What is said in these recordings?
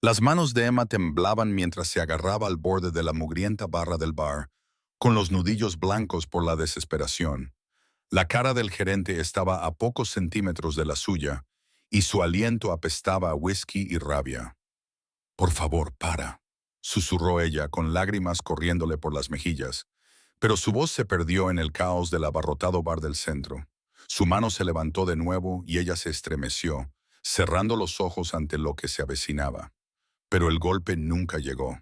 Las manos de Emma temblaban mientras se agarraba al borde de la mugrienta barra del bar, con los nudillos blancos por la desesperación. La cara del gerente estaba a pocos centímetros de la suya, y su aliento apestaba a whisky y rabia. «Por favor, para», susurró ella con lágrimas corriéndole por las mejillas, pero su voz se perdió en el caos del abarrotado bar del centro. Su mano se levantó de nuevo y ella se estremeció, cerrando los ojos ante lo que se avecinaba. Pero el golpe nunca llegó.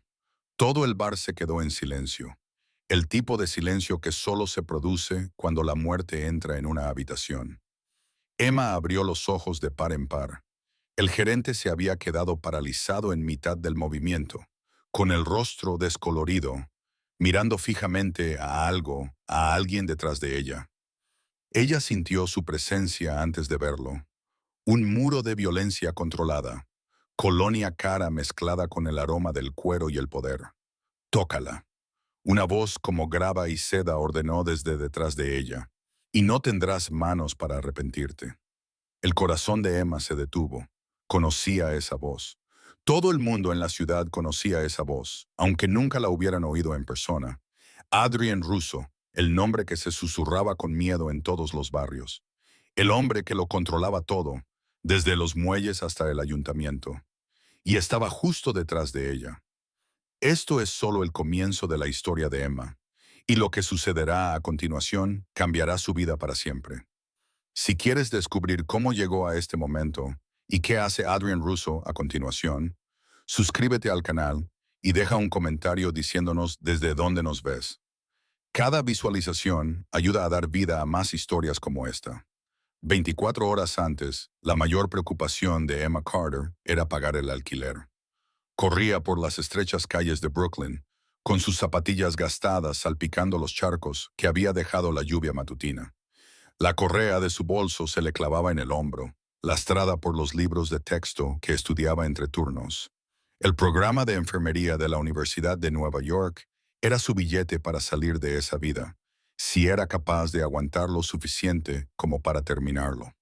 Todo el bar se quedó en silencio. El tipo de silencio que solo se produce cuando la muerte entra en una habitación. Emma abrió los ojos de par en par. El gerente se había quedado paralizado en mitad del movimiento, con el rostro descolorido, mirando fijamente a algo, a alguien detrás de ella. Ella sintió su presencia antes de verlo. Un muro de violencia controlada, colonia cara mezclada con el aroma del cuero y el poder. «Tócala». Una voz como grava y seda ordenó desde detrás de ella. «Y no tendrás manos para arrepentirte». El corazón de Emma se detuvo. Conocía esa voz. Todo el mundo en la ciudad conocía esa voz, aunque nunca la hubieran oído en persona. Adrian Russo, el nombre que se susurraba con miedo en todos los barrios. El hombre que lo controlaba todo, desde los muelles hasta el ayuntamiento. Y estaba justo detrás de ella. Esto es solo el comienzo de la historia de Emma, y lo que sucederá a continuación cambiará su vida para siempre. Si quieres descubrir cómo llegó a este momento y qué hace Adrian Russo a continuación, suscríbete al canal y deja un comentario diciéndonos desde dónde nos ves. Cada visualización ayuda a dar vida a más historias como esta. 24 horas antes, la mayor preocupación de Emma Carter era pagar el alquiler. Corría por las estrechas calles de Brooklyn, con sus zapatillas gastadas salpicando los charcos que había dejado la lluvia matutina. La correa de su bolso se le clavaba en el hombro, lastrada por los libros de texto que estudiaba entre turnos. El programa de enfermería de la Universidad de Nueva York era su billete para salir de esa vida, si era capaz de aguantar lo suficiente como para terminarlo.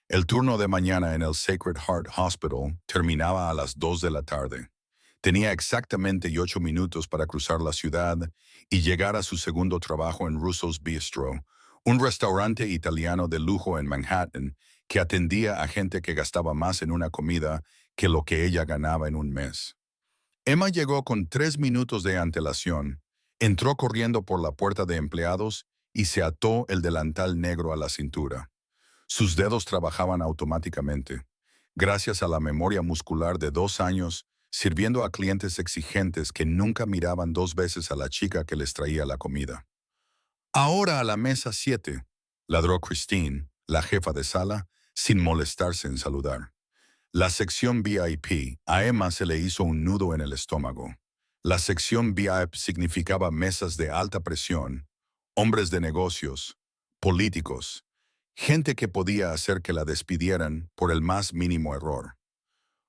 El turno de mañana en el Sacred Heart Hospital terminaba a las 2 de la tarde. Tenía exactamente 8 minutos para cruzar la ciudad y llegar a su segundo trabajo en Russo's Bistro, un restaurante italiano de lujo en Manhattan que atendía a gente que gastaba más en una comida que lo que ella ganaba en un mes. Emma llegó con 3 minutos de antelación, entró corriendo por la puerta de empleados y se ató el delantal negro a la cintura. Sus dedos trabajaban automáticamente, gracias a la memoria muscular de 2 años, sirviendo a clientes exigentes que nunca miraban 2 veces a la chica que les traía la comida. «Ahora a la mesa 7», ladró Christine, la jefa de sala, sin molestarse en saludar. La sección VIP, a Emma se le hizo un nudo en el estómago. La sección VIP significaba mesas de alta presión, hombres de negocios, políticos, gente que podía hacer que la despidieran por el más mínimo error.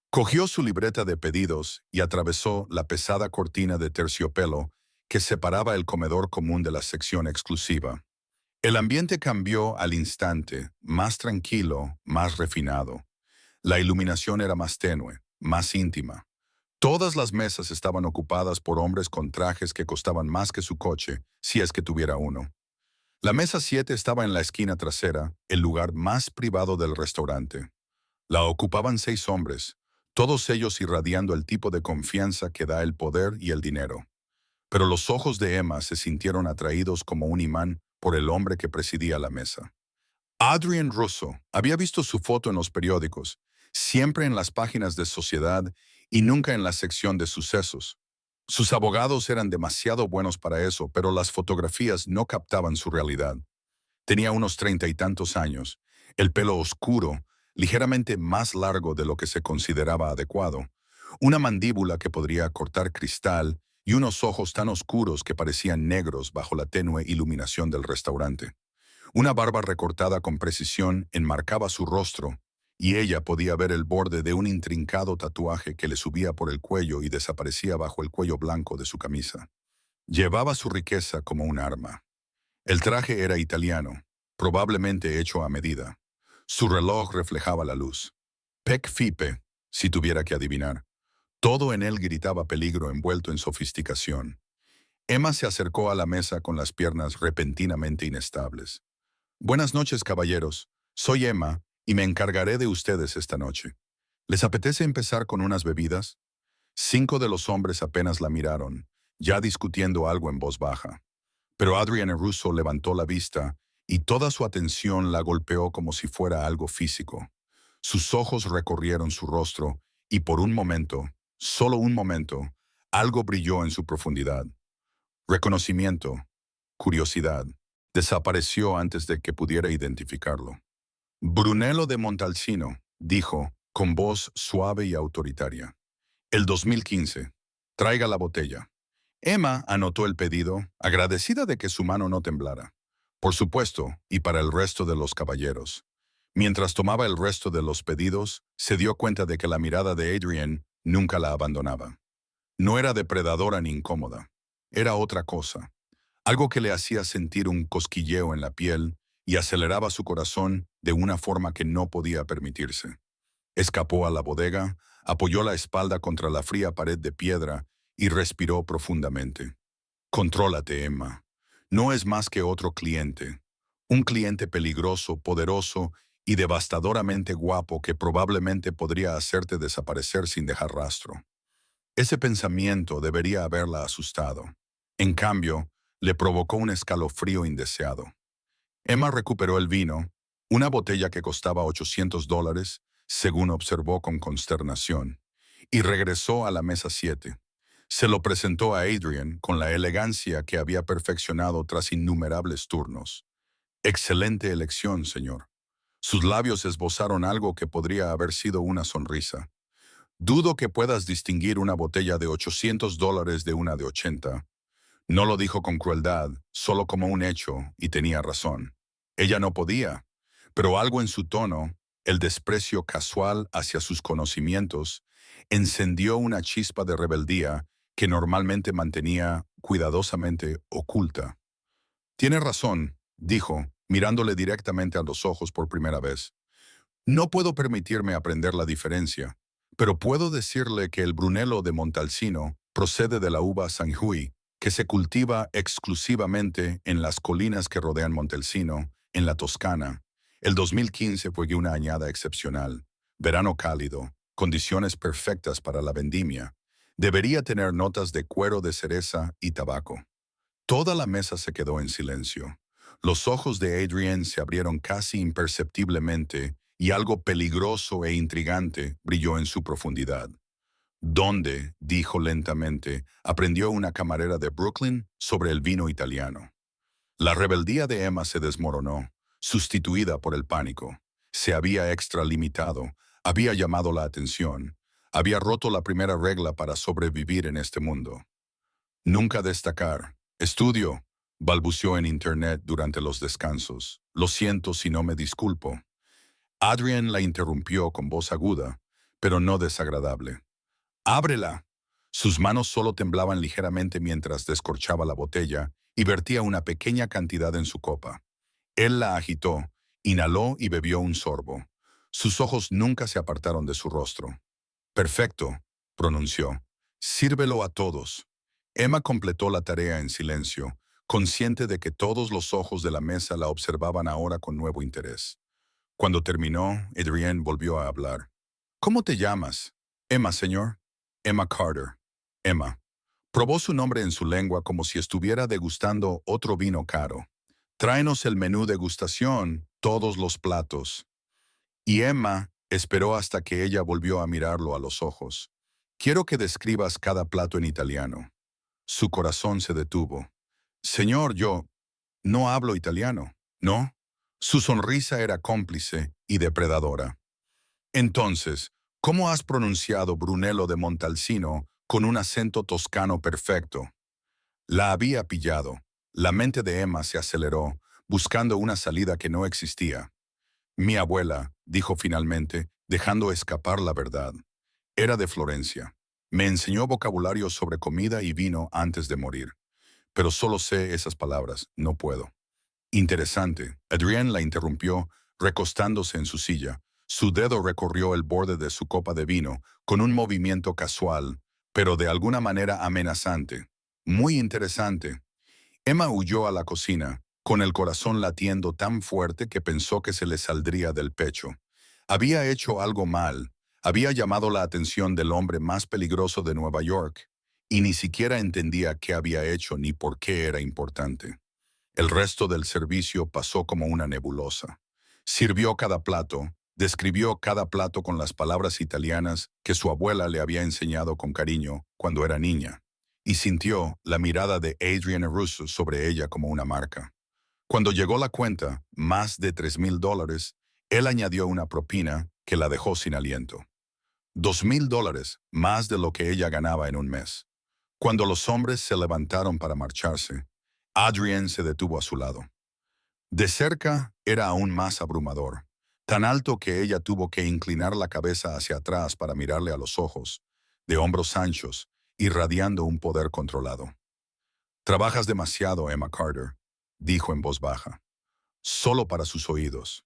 Cogió su libreta de pedidos y atravesó la pesada cortina de terciopelo que separaba el comedor común de la sección exclusiva. El ambiente cambió al instante, más tranquilo, más refinado. La iluminación era más tenue, más íntima. Todas las mesas estaban ocupadas por hombres con trajes que costaban más que su coche, si es que tuviera uno. La mesa 7 estaba en la esquina trasera, el lugar más privado del restaurante. La ocupaban 6 hombres, todos ellos irradiando el tipo de confianza que da el poder y el dinero. Pero los ojos de Emma se sintieron atraídos como un imán por el hombre que presidía la mesa. Adrian Russo había visto su foto en los periódicos, siempre en las páginas de sociedad y nunca en la sección de sucesos. Sus abogados eran demasiado buenos para eso, pero las fotografías no captaban su realidad. Tenía unos 30 y tantos años, el pelo oscuro, ligeramente más largo de lo que se consideraba adecuado, una mandíbula que podría cortar cristal y unos ojos tan oscuros que parecían negros bajo la tenue iluminación del restaurante. Una barba recortada con precisión enmarcaba su rostro, y ella podía ver el borde de un intrincado tatuaje que le subía por el cuello y desaparecía bajo el cuello blanco de su camisa. Llevaba su riqueza como un arma. El traje era italiano, probablemente hecho a medida. Su reloj reflejaba la luz. Pec Fipe, si tuviera que adivinar. Todo en él gritaba peligro envuelto en sofisticación. Emma se acercó a la mesa con las piernas repentinamente inestables. Buenas noches, caballeros. Soy Emma y me encargaré de ustedes esta noche. ¿Les apetece empezar con unas bebidas? 5 de los hombres apenas la miraron, ya discutiendo algo en voz baja. Pero Adrienne Russo levantó la vista y toda su atención la golpeó como si fuera algo físico. Sus ojos recorrieron su rostro y por un momento, solo un momento, algo brilló en su profundidad. Reconocimiento, curiosidad, desapareció antes de que pudiera identificarlo. Brunello de Montalcino, dijo, con voz suave y autoritaria. El 2015. Traiga la botella. Emma anotó el pedido, agradecida de que su mano no temblara. Por supuesto, y para el resto de los caballeros. Mientras tomaba el resto de los pedidos, se dio cuenta de que la mirada de Adrienne nunca la abandonaba. No era depredadora ni incómoda. Era otra cosa. Algo que le hacía sentir un cosquilleo en la piel y aceleraba su corazón de una forma que no podía permitirse. Escapó a la bodega, apoyó la espalda contra la fría pared de piedra y respiró profundamente. Contrólate, Emma. No es más que otro cliente. Un cliente peligroso, poderoso y devastadoramente guapo que probablemente podría hacerte desaparecer sin dejar rastro. Ese pensamiento debería haberla asustado. En cambio, le provocó un escalofrío indeseado. Emma recuperó el vino, una botella que costaba $800, según observó con consternación, y regresó a la mesa 7. Se lo presentó a Adrian con la elegancia que había perfeccionado tras innumerables turnos. Excelente elección, señor. Sus labios esbozaron algo que podría haber sido una sonrisa. Dudo que puedas distinguir una botella de $800 de una de 80. No lo dijo con crueldad, solo como un hecho, y tenía razón. Ella no podía, pero algo en su tono, el desprecio casual hacia sus conocimientos, encendió una chispa de rebeldía que normalmente mantenía cuidadosamente oculta. Tiene razón, dijo, mirándole directamente a los ojos por primera vez. No puedo permitirme aprender la diferencia, pero puedo decirle que el Brunello de Montalcino procede de la uva Sangiovese, que se cultiva exclusivamente en las colinas que rodean Montalcino, en la Toscana. El 2015 fue una añada excepcional. Verano cálido, condiciones perfectas para la vendimia. Debería tener notas de cuero de cereza y tabaco. Toda la mesa se quedó en silencio. Los ojos de Adrienne se abrieron casi imperceptiblemente y algo peligroso e intrigante brilló en su profundidad. ¿Dónde, dijo lentamente, aprendió una camarera de Brooklyn sobre el vino italiano? La rebeldía de Emma se desmoronó, sustituida por el pánico. Se había extralimitado, había llamado la atención, había roto la primera regla para sobrevivir en este mundo. Nunca destacar. Estudio, balbuceó en internet durante los descansos. Lo siento si no me disculpo. Adrian la interrumpió con voz aguda, pero no desagradable. ¡Ábrela! Sus manos solo temblaban ligeramente mientras descorchaba la botella y vertía una pequeña cantidad en su copa. Él la agitó, inhaló y bebió un sorbo. Sus ojos nunca se apartaron de su rostro. Perfecto, pronunció. Sírvelo a todos. Emma completó la tarea en silencio, consciente de que todos los ojos de la mesa la observaban ahora con nuevo interés. Cuando terminó, Adrienne volvió a hablar. ¿Cómo te llamas? Emma, señor. Emma Carter. Emma. Probó su nombre en su lengua como si estuviera degustando otro vino caro. Tráenos el menú degustación, todos los platos. Y Emma esperó hasta que ella volvió a mirarlo a los ojos. Quiero que describas cada plato en italiano. Su corazón se detuvo. Señor, yo no hablo italiano, ¿no? Su sonrisa era cómplice y depredadora. Entonces, ¿cómo has pronunciado Brunello de Montalcino con un acento toscano perfecto? La había pillado. La mente de Emma se aceleró, buscando una salida que no existía. Mi abuela, dijo finalmente, dejando escapar la verdad. Era de Florencia. Me enseñó vocabulario sobre comida y vino antes de morir. Pero solo sé esas palabras, no puedo. Interesante. Adrienne la interrumpió, recostándose en su silla. Su dedo recorrió el borde de su copa de vino con un movimiento casual, pero de alguna manera amenazante. Muy interesante. Emma huyó a la cocina, con el corazón latiendo tan fuerte que pensó que se le saldría del pecho. Había hecho algo mal, había llamado la atención del hombre más peligroso de Nueva York, y ni siquiera entendía qué había hecho ni por qué era importante. El resto del servicio pasó como una nebulosa. Sirvió cada plato, describió cada plato con las palabras italianas que su abuela le había enseñado con cariño cuando era niña, y sintió la mirada de Adrian Russo sobre ella como una marca. Cuando llegó la cuenta, más de $3,000, él añadió una propina que la dejó sin aliento. $2,000, más de lo que ella ganaba en un mes. Cuando los hombres se levantaron para marcharse, Adrian se detuvo a su lado. De cerca era aún más abrumador, tan alto que ella tuvo que inclinar la cabeza hacia atrás para mirarle a los ojos, de hombros anchos, irradiando un poder controlado. «Trabajas demasiado, Emma Carter», dijo en voz baja, solo para sus oídos.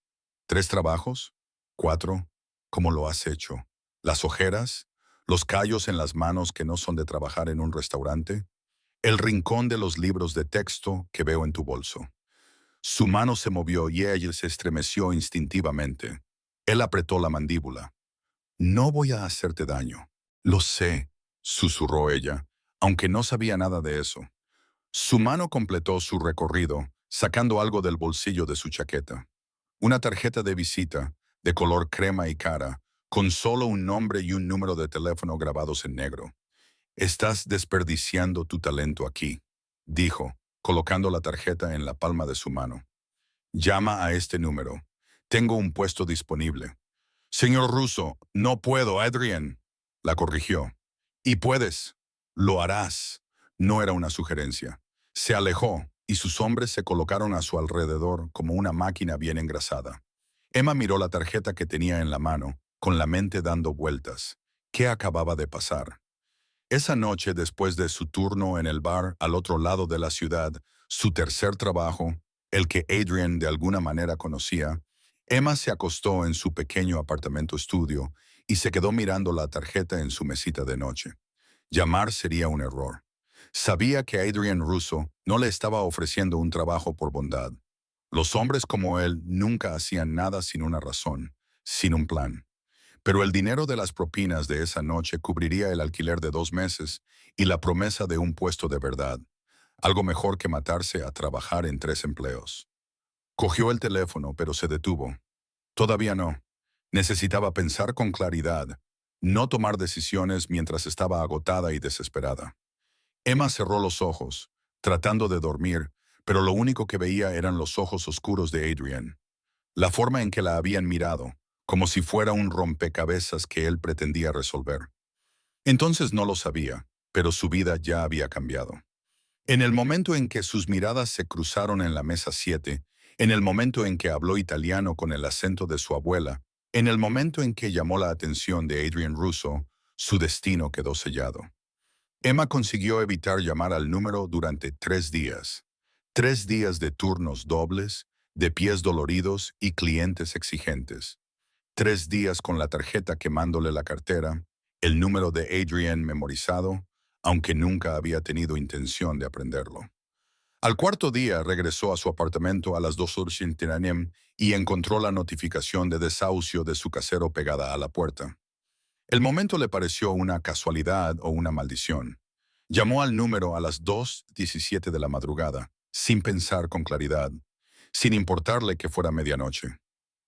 «¿3 trabajos? ¿4? ¿Cómo lo has hecho? ¿Las ojeras? ¿Los callos en las manos que no son de trabajar en un restaurante? El rincón de los libros de texto que veo en tu bolso». Su mano se movió y ella se estremeció instintivamente. Él apretó la mandíbula. «No voy a hacerte daño». «Lo sé», susurró ella, aunque no sabía nada de eso. Su mano completó su recorrido, sacando algo del bolsillo de su chaqueta. Una tarjeta de visita, de color crema y cara, con solo un nombre y un número de teléfono grabados en negro. «Estás desperdiciando tu talento aquí», dijo, colocando la tarjeta en la palma de su mano. «Llama a este número. Tengo un puesto disponible». «Señor Russo, no puedo, Adrian», la corrigió. «Y puedes. Lo harás». No era una sugerencia. Se alejó y sus hombres se colocaron a su alrededor como una máquina bien engrasada. Emma miró la tarjeta que tenía en la mano, con la mente dando vueltas. ¿Qué acababa de pasar? Esa noche, después de su turno en el bar al otro lado de la ciudad, su tercer trabajo, el que Adrian de alguna manera conocía, Emma se acostó en su pequeño apartamento estudio y se quedó mirando la tarjeta en su mesita de noche. Llamar sería un error. Sabía que Adrian Russo no le estaba ofreciendo un trabajo por bondad. Los hombres como él nunca hacían nada sin una razón, sin un plan. Pero el dinero de las propinas de esa noche cubriría el alquiler de 2 meses y la promesa de un puesto de verdad, algo mejor que matarse a trabajar en 3 empleos. Cogió el teléfono, pero se detuvo. Todavía no. Necesitaba pensar con claridad, no tomar decisiones mientras estaba agotada y desesperada. Emma cerró los ojos, tratando de dormir, pero lo único que veía eran los ojos oscuros de Adrian. La forma en que la habían mirado, como si fuera un rompecabezas que él pretendía resolver. Entonces no lo sabía, pero su vida ya había cambiado. En el momento en que sus miradas se cruzaron en la mesa 7, en el momento en que habló italiano con el acento de su abuela, en el momento en que llamó la atención de Adrian Russo, su destino quedó sellado. Emma consiguió evitar llamar al número durante 3 días. 3 días de turnos dobles, de pies doloridos y clientes exigentes. 3 días con la tarjeta quemándole la cartera, el número de Adrian memorizado, aunque nunca había tenido intención de aprenderlo. Al cuarto día regresó a su apartamento a las 2:00 y encontró la notificación de desahucio de su casero pegada a la puerta. El momento le pareció una casualidad o una maldición. Llamó al número a las 2:17 de la madrugada, sin pensar con claridad, sin importarle que fuera medianoche.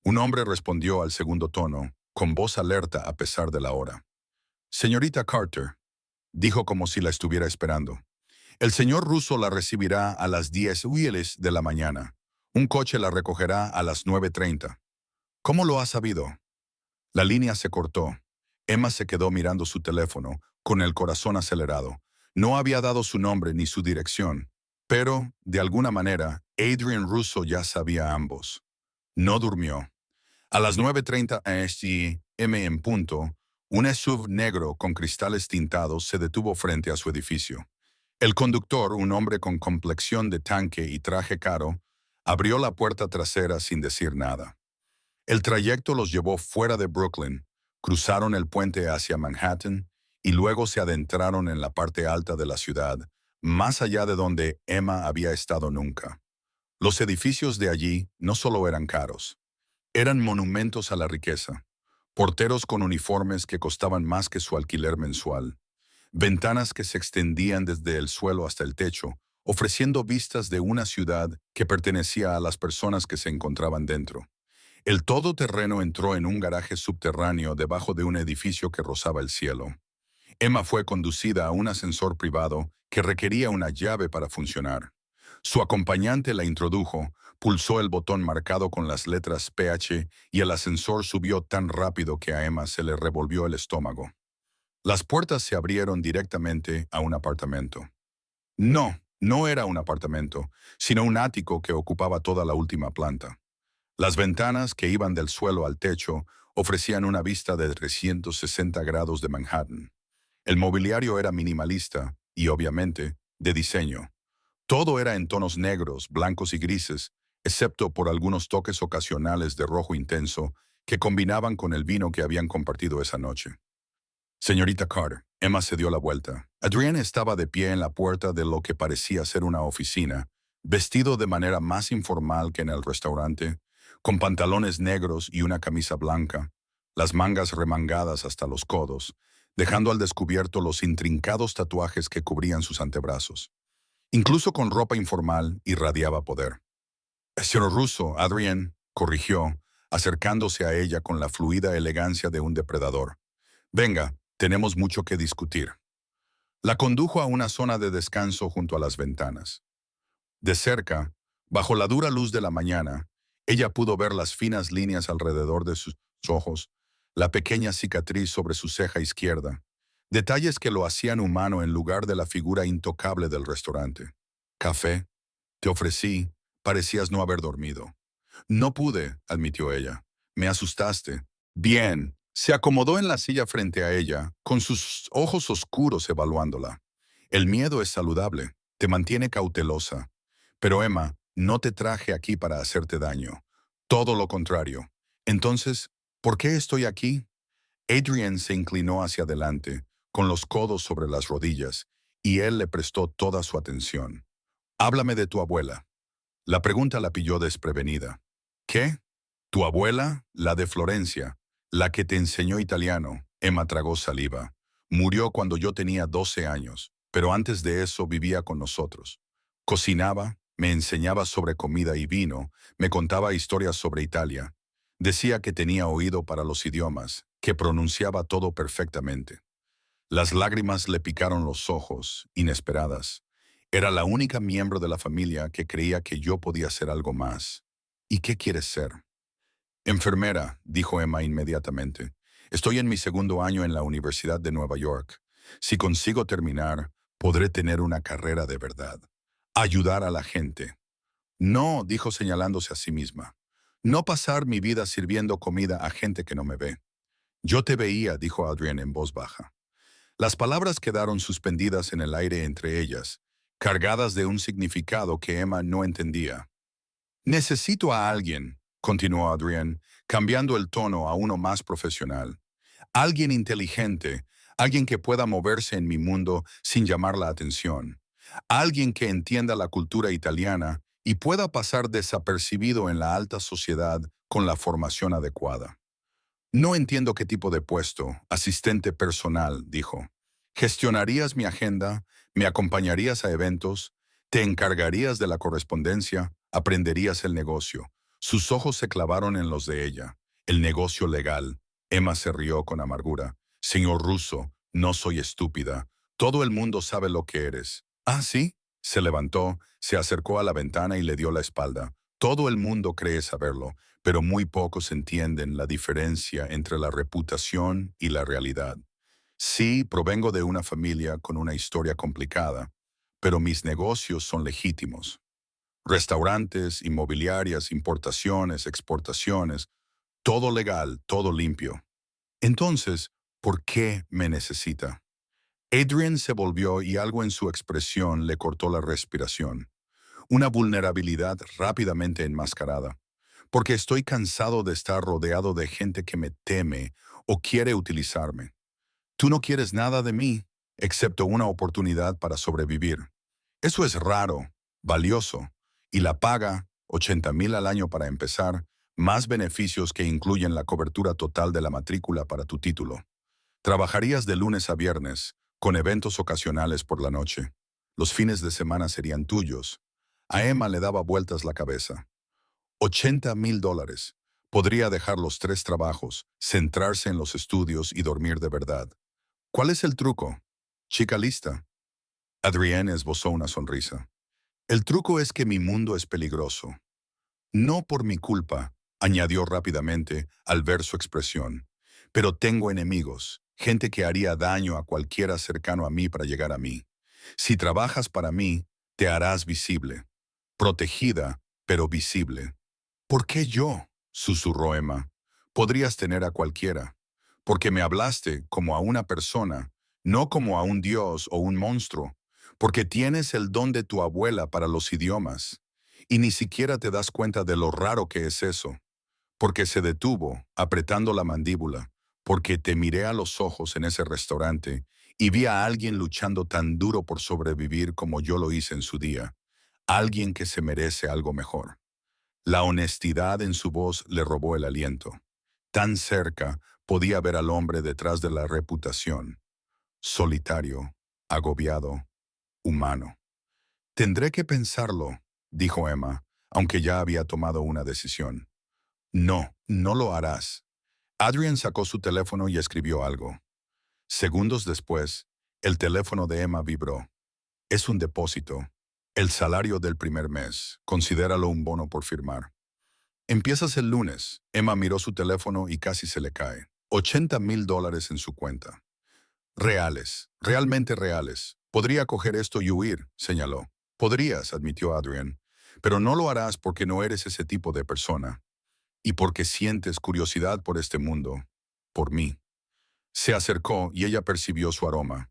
Un hombre respondió al segundo tono, con voz alerta a pesar de la hora. «Señorita Carter», dijo como si la estuviera esperando. «El señor Russo la recibirá a las 10:00 de la mañana. Un coche la recogerá a las 9:30. «¿Cómo lo ha sabido?» La línea se cortó. Emma se quedó mirando su teléfono, con el corazón acelerado. No había dado su nombre ni su dirección, pero, de alguna manera, Adrian Russo ya sabía ambos. No durmió. A las 9:30 am en punto, un SUV negro con cristales tintados se detuvo frente a su edificio. El conductor, un hombre con complexión de tanque y traje caro, abrió la puerta trasera sin decir nada. El trayecto los llevó fuera de Brooklyn, cruzaron el puente hacia Manhattan y luego se adentraron en la parte alta de la ciudad, más allá de donde Emma había estado nunca. Los edificios de allí no solo eran caros, eran monumentos a la riqueza, porteros con uniformes que costaban más que su alquiler mensual, ventanas que se extendían desde el suelo hasta el techo, ofreciendo vistas de una ciudad que pertenecía a las personas que se encontraban dentro. El todoterreno entró en un garaje subterráneo debajo de un edificio que rozaba el cielo. Emma fue conducida a un ascensor privado que requería una llave para funcionar. Su acompañante la introdujo, pulsó el botón marcado con las letras PH y el ascensor subió tan rápido que a Emma se le revolvió el estómago. Las puertas se abrieron directamente a un apartamento. No, no era un apartamento, sino un ático que ocupaba toda la última planta. Las ventanas, que iban del suelo al techo, ofrecían una vista de 360 grados de Manhattan. El mobiliario era minimalista y, obviamente, de diseño. Todo era en tonos negros, blancos y grises, excepto por algunos toques ocasionales de rojo intenso que combinaban con el vino que habían compartido esa noche. Señorita Carter, Emma se dio la vuelta. Adrienne estaba de pie en la puerta de lo que parecía ser una oficina, vestido de manera más informal que en el restaurante, con pantalones negros y una camisa blanca, las mangas remangadas hasta los codos, dejando al descubierto los intrincados tatuajes que cubrían sus antebrazos. Incluso con ropa informal irradiaba poder. Señor Russo, Adrienne, corrigió, acercándose a ella con la fluida elegancia de un depredador. Venga, tenemos mucho que discutir. La condujo a una zona de descanso junto a las ventanas. De cerca, bajo la dura luz de la mañana, ella pudo ver las finas líneas alrededor de sus ojos, la pequeña cicatriz sobre su ceja izquierda, detalles que lo hacían humano en lugar de la figura intocable del restaurante. Café, te ofrecí, parecías no haber dormido. No pude, admitió ella. Me asustaste. Bien. Se acomodó en la silla frente a ella, con sus ojos oscuros evaluándola. El miedo es saludable, te mantiene cautelosa. Pero Emma, no te traje aquí para hacerte daño. Todo lo contrario. Entonces, ¿por qué estoy aquí? Adrienne se inclinó hacia adelante, con los codos sobre las rodillas, y él le prestó toda su atención. Háblame de tu abuela. La pregunta la pilló desprevenida. ¿Qué? ¿Tu abuela? La de Florencia, la que te enseñó italiano. Emma tragó saliva. Murió cuando yo tenía 12 años, pero antes de eso vivía con nosotros. Cocinaba, me enseñaba sobre comida y vino, me contaba historias sobre Italia. Decía que tenía oído para los idiomas, que pronunciaba todo perfectamente. Las lágrimas le picaron los ojos, inesperadas. Era la única miembro de la familia que creía que yo podía ser algo más. ¿Y qué quieres ser? Enfermera, dijo Emma inmediatamente. Estoy en mi segundo año en la Universidad de Nueva York. Si consigo terminar, podré tener una carrera de verdad. Ayudar a la gente. No, dijo señalándose a sí misma. No pasar mi vida sirviendo comida a gente que no me ve. Yo te veía, dijo Adrienne en voz baja. Las palabras quedaron suspendidas en el aire entre ellas, cargadas de un significado que Emma no entendía. Necesito a alguien, continuó Adrienne, cambiando el tono a uno más profesional. Alguien inteligente, alguien que pueda moverse en mi mundo sin llamar la atención. Alguien que entienda la cultura italiana y pueda pasar desapercibido en la alta sociedad con la formación adecuada. No entiendo qué tipo de puesto, asistente personal, dijo. ¿Gestionarías mi agenda? ¿Me acompañarías a eventos? ¿Te encargarías de la correspondencia? ¿Aprenderías el negocio? Sus ojos se clavaron en los de ella. El negocio legal. Emma se rió con amargura. Señor Russo, no soy estúpida. Todo el mundo sabe lo que eres. ¿Ah, sí? Se levantó, se acercó a la ventana y le dio la espalda. Todo el mundo cree saberlo, pero muy pocos entienden la diferencia entre la reputación y la realidad. Sí, provengo de una familia con una historia complicada, pero mis negocios son legítimos. Restaurantes, inmobiliarias, importaciones, exportaciones, todo legal, todo limpio. Entonces, ¿por qué me necesita? Adrian se volvió y algo en su expresión le cortó la respiración. Una vulnerabilidad rápidamente enmascarada. porque estoy cansado de estar rodeado de gente que me teme o quiere utilizarme. Tú no quieres nada de mí, excepto una oportunidad para sobrevivir. Eso es raro, valioso, y la paga, 80,000 al año para empezar, más beneficios que incluyen la cobertura total de la matrícula para tu título. Trabajarías de lunes a viernes, con eventos ocasionales por la noche. Los fines de semana serían tuyos. A Emma le daba vueltas la cabeza. 80,000 dólares. Podría dejar los 3 trabajos, centrarse en los estudios y dormir de verdad. ¿Cuál es el truco? Chica lista. Adrienne esbozó una sonrisa. El truco es que mi mundo es peligroso. No por mi culpa, añadió rápidamente al ver su expresión. Pero tengo enemigos, gente que haría daño a cualquiera cercano a mí para llegar a mí. Si trabajas para mí, te harás visible. Protegida, pero visible. ¿Por qué yo? Susurró Emma. Podrías tener a cualquiera. Porque me hablaste como a una persona, no como a un dios o un monstruo. Porque tienes el don de tu abuela para los idiomas. Y ni siquiera te das cuenta de lo raro que es eso. Porque se detuvo, apretando la mandíbula. Porque te miré a los ojos en ese restaurante y vi a alguien luchando tan duro por sobrevivir como yo lo hice en su día. Alguien que se merece algo mejor. La honestidad en su voz le robó el aliento. Tan cerca podía ver al hombre detrás de la reputación. Solitario, agobiado, humano. Tendré que pensarlo, dijo Emma, aunque ya había tomado una decisión. No, no lo harás. Adrian sacó su teléfono y escribió algo. Segundos después, el teléfono de Emma vibró. Es un depósito. El salario del primer mes. Considéralo un bono por firmar. Empiezas el lunes. Emma miró su teléfono y casi se le cae. 80,000 dólares en su cuenta. Reales, realmente reales. Podría coger esto y huir, señaló. Podrías, admitió Adrian, pero no lo harás porque no eres ese tipo de persona. Y porque sientes curiosidad por este mundo. Por mí. Se acercó y ella percibió su aroma.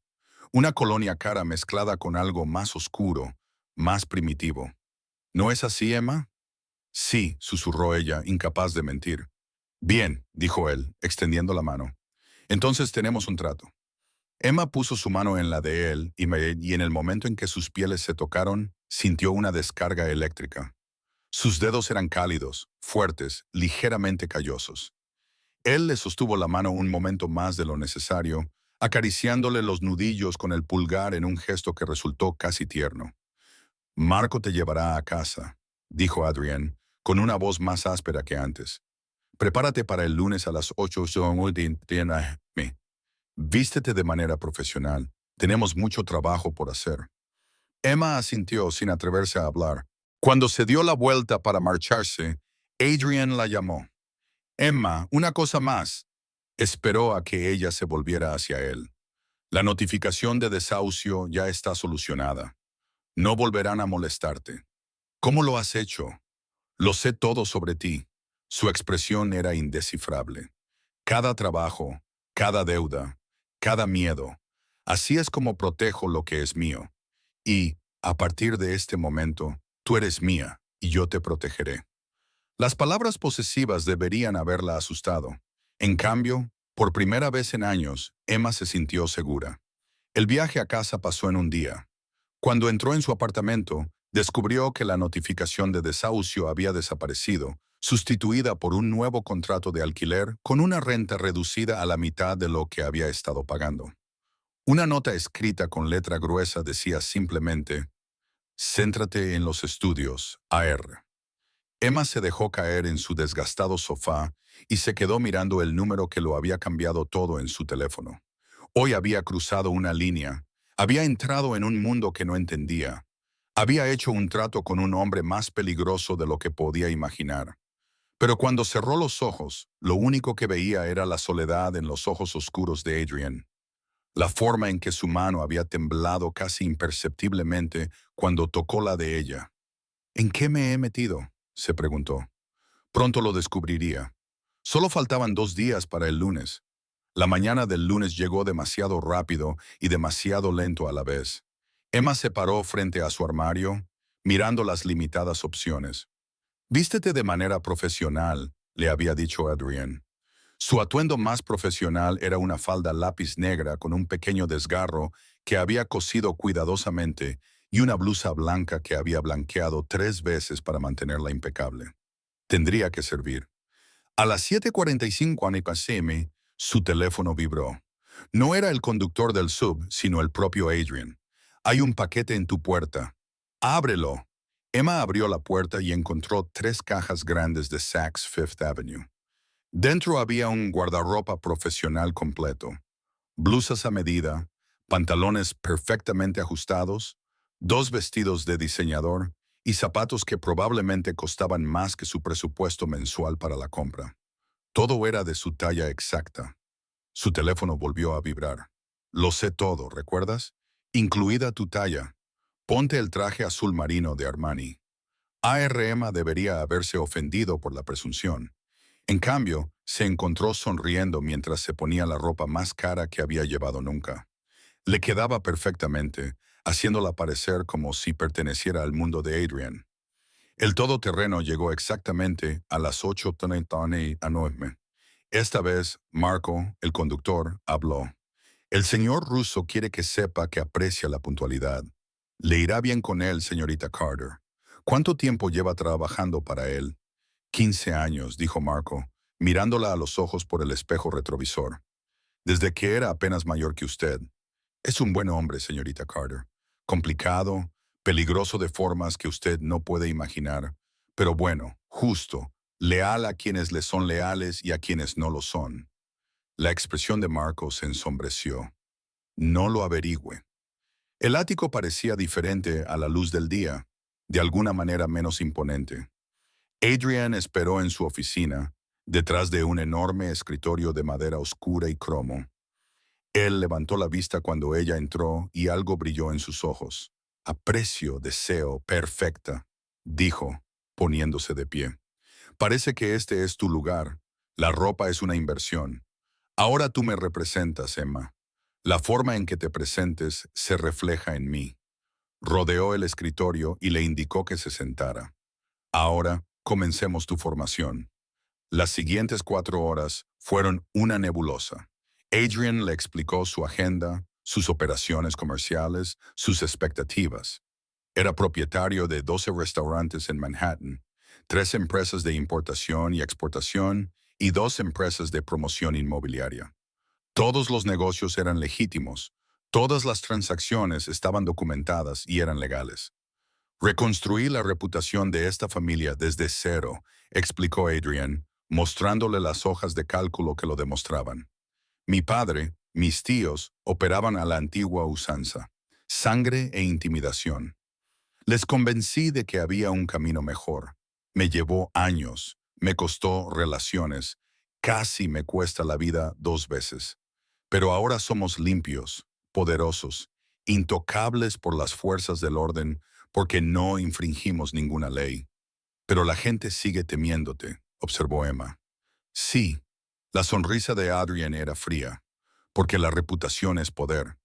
Una colonia cara mezclada con algo más oscuro, más primitivo. ¿No es así, Emma? Sí, susurró ella, incapaz de mentir. Bien, dijo él, extendiendo la mano. Entonces tenemos un trato. Emma puso su mano en la de él y en el momento en que sus pieles se tocaron, sintió una descarga eléctrica. Sus dedos eran cálidos, fuertes, ligeramente callosos. Él le sostuvo la mano un momento más de lo necesario, acariciándole los nudillos con el pulgar en un gesto que resultó casi tierno. Marco te llevará a casa, dijo Adrienne, con una voz más áspera que antes. Prepárate para el lunes a las 8. Vístete de manera profesional. Tenemos mucho trabajo por hacer. Emma asintió sin atreverse a hablar. Cuando se dio la vuelta para marcharse, Adrian la llamó. Emma, una cosa más. Esperó a que ella se volviera hacia él. La notificación de desahucio ya está solucionada. No volverán a molestarte. ¿Cómo lo has hecho? Lo sé todo sobre ti. Su expresión era indescifrable. Cada trabajo, cada deuda, cada miedo. Así es como protejo lo que es mío. Y, a partir de este momento, tú eres mía y yo te protegeré. Las palabras posesivas deberían haberla asustado. En cambio, por primera vez en años, Emma se sintió segura. El viaje a casa pasó en un día. Cuando entró en su apartamento, descubrió que la notificación de desahucio había desaparecido, sustituida por un nuevo contrato de alquiler con una renta reducida a la mitad de lo que había estado pagando. Una nota escrita con letra gruesa decía simplemente, «Céntrate en los estudios, AR». Emma se dejó caer en su desgastado sofá y se quedó mirando el número que lo había cambiado todo en su teléfono. Hoy había cruzado una línea, había entrado en un mundo que no entendía. Había hecho un trato con un hombre más peligroso de lo que podía imaginar. Pero cuando cerró los ojos, lo único que veía era la soledad en los ojos oscuros de Adrian. La forma en que su mano había temblado casi imperceptiblemente cuando tocó la de ella. ¿En qué me he metido?, se preguntó. Pronto lo descubriría. Solo faltaban 2 días para el lunes. La mañana del lunes llegó demasiado rápido y demasiado lento a la vez. Emma se paró frente a su armario, mirando las limitadas opciones. Vístete de manera profesional, le había dicho Adrienne. Su atuendo más profesional era una falda lápiz negra con un pequeño desgarro que había cosido cuidadosamente y una blusa blanca que había blanqueado 3 veces para mantenerla impecable. Tendría que servir. A las 7:45 AM, su teléfono vibró. No era el conductor del sub, sino el propio Adrian. Hay un paquete en tu puerta. Ábrelo. Emma abrió la puerta y encontró 3 cajas grandes de Saks Fifth Avenue. Dentro había un guardarropa profesional completo, blusas a medida, pantalones perfectamente ajustados, 2 vestidos de diseñador y zapatos que probablemente costaban más que su presupuesto mensual para la compra. Todo era de su talla exacta. Su teléfono volvió a vibrar. Lo sé todo, ¿recuerdas? Incluida tu talla. Ponte el traje azul marino de Armani. ARM debería haberse ofendido por la presunción. En cambio, se encontró sonriendo mientras se ponía la ropa más cara que había llevado nunca. Le quedaba perfectamente, haciéndola parecer como si perteneciera al mundo de Adrian. El todoterreno llegó exactamente a las 8:30 AM. Esta vez, Marco, el conductor, habló. El señor ruso quiere que sepa que aprecia la puntualidad. Le irá bien con él, señorita Carter. ¿Cuánto tiempo lleva trabajando para él? 15 años, dijo Marco, mirándola a los ojos por el espejo retrovisor. Desde que era apenas mayor que usted. Es un buen hombre, señorita Carter. Complicado, peligroso de formas que usted no puede imaginar, pero bueno, justo, leal a quienes le son leales y a quienes no lo son. La expresión de Marco se ensombreció. No lo averigüe. El ático parecía diferente a la luz del día, de alguna manera menos imponente. Adrian esperó en su oficina, detrás de un enorme escritorio de madera oscura y cromo. Él levantó la vista cuando ella entró y algo brilló en sus ojos. Aprecio, deseo, perfecta, dijo, poniéndose de pie. Parece que este es tu lugar. La ropa es una inversión. Ahora tú me representas, Emma. La forma en que te presentes se refleja en mí. Rodeó el escritorio y le indicó que se sentara. Ahora, comencemos tu formación. Las siguientes 4 horas fueron una nebulosa. Adrian le explicó su agenda, sus operaciones comerciales, sus expectativas. Era propietario de 12 restaurantes en Manhattan, 3 empresas de importación y exportación y 2 empresas de promoción inmobiliaria. Todos los negocios eran legítimos, todas las transacciones estaban documentadas y eran legales. Reconstruí la reputación de esta familia desde cero, explicó Adrian, mostrándole las hojas de cálculo que lo demostraban. Mi padre, mis tíos, operaban a la antigua usanza, sangre e intimidación. Les convencí de que había un camino mejor. Me llevó años, me costó relaciones, casi me cuesta la vida 2 veces. Pero ahora somos limpios, poderosos, intocables por las fuerzas del orden, porque no infringimos ninguna ley. Pero la gente sigue temiéndote, observó Emma. Sí, la sonrisa de Adrian era fría, porque la reputación es poder.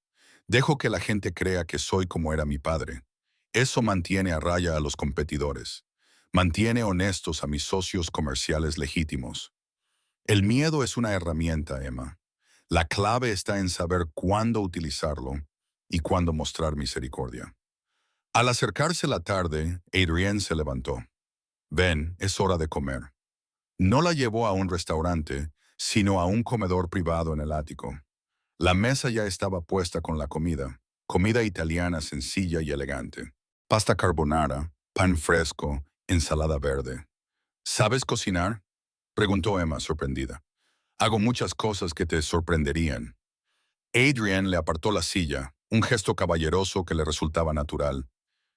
Dejo que la gente crea que soy como era mi padre. Eso mantiene a raya a los competidores. Mantiene honestos a mis socios comerciales legítimos. El miedo es una herramienta, Emma. La clave está en saber cuándo utilizarlo y cuándo mostrar misericordia. Al acercarse la tarde, Adrienne se levantó. Ven, es hora de comer. No la llevó a un restaurante, sino a un comedor privado en el ático. La mesa ya estaba puesta con la comida italiana sencilla y elegante. Pasta carbonara, pan fresco, ensalada verde. ¿Sabes cocinar? Preguntó Emma, sorprendida. Hago muchas cosas que te sorprenderían. Adrian le apartó la silla, un gesto caballeroso que le resultaba natural.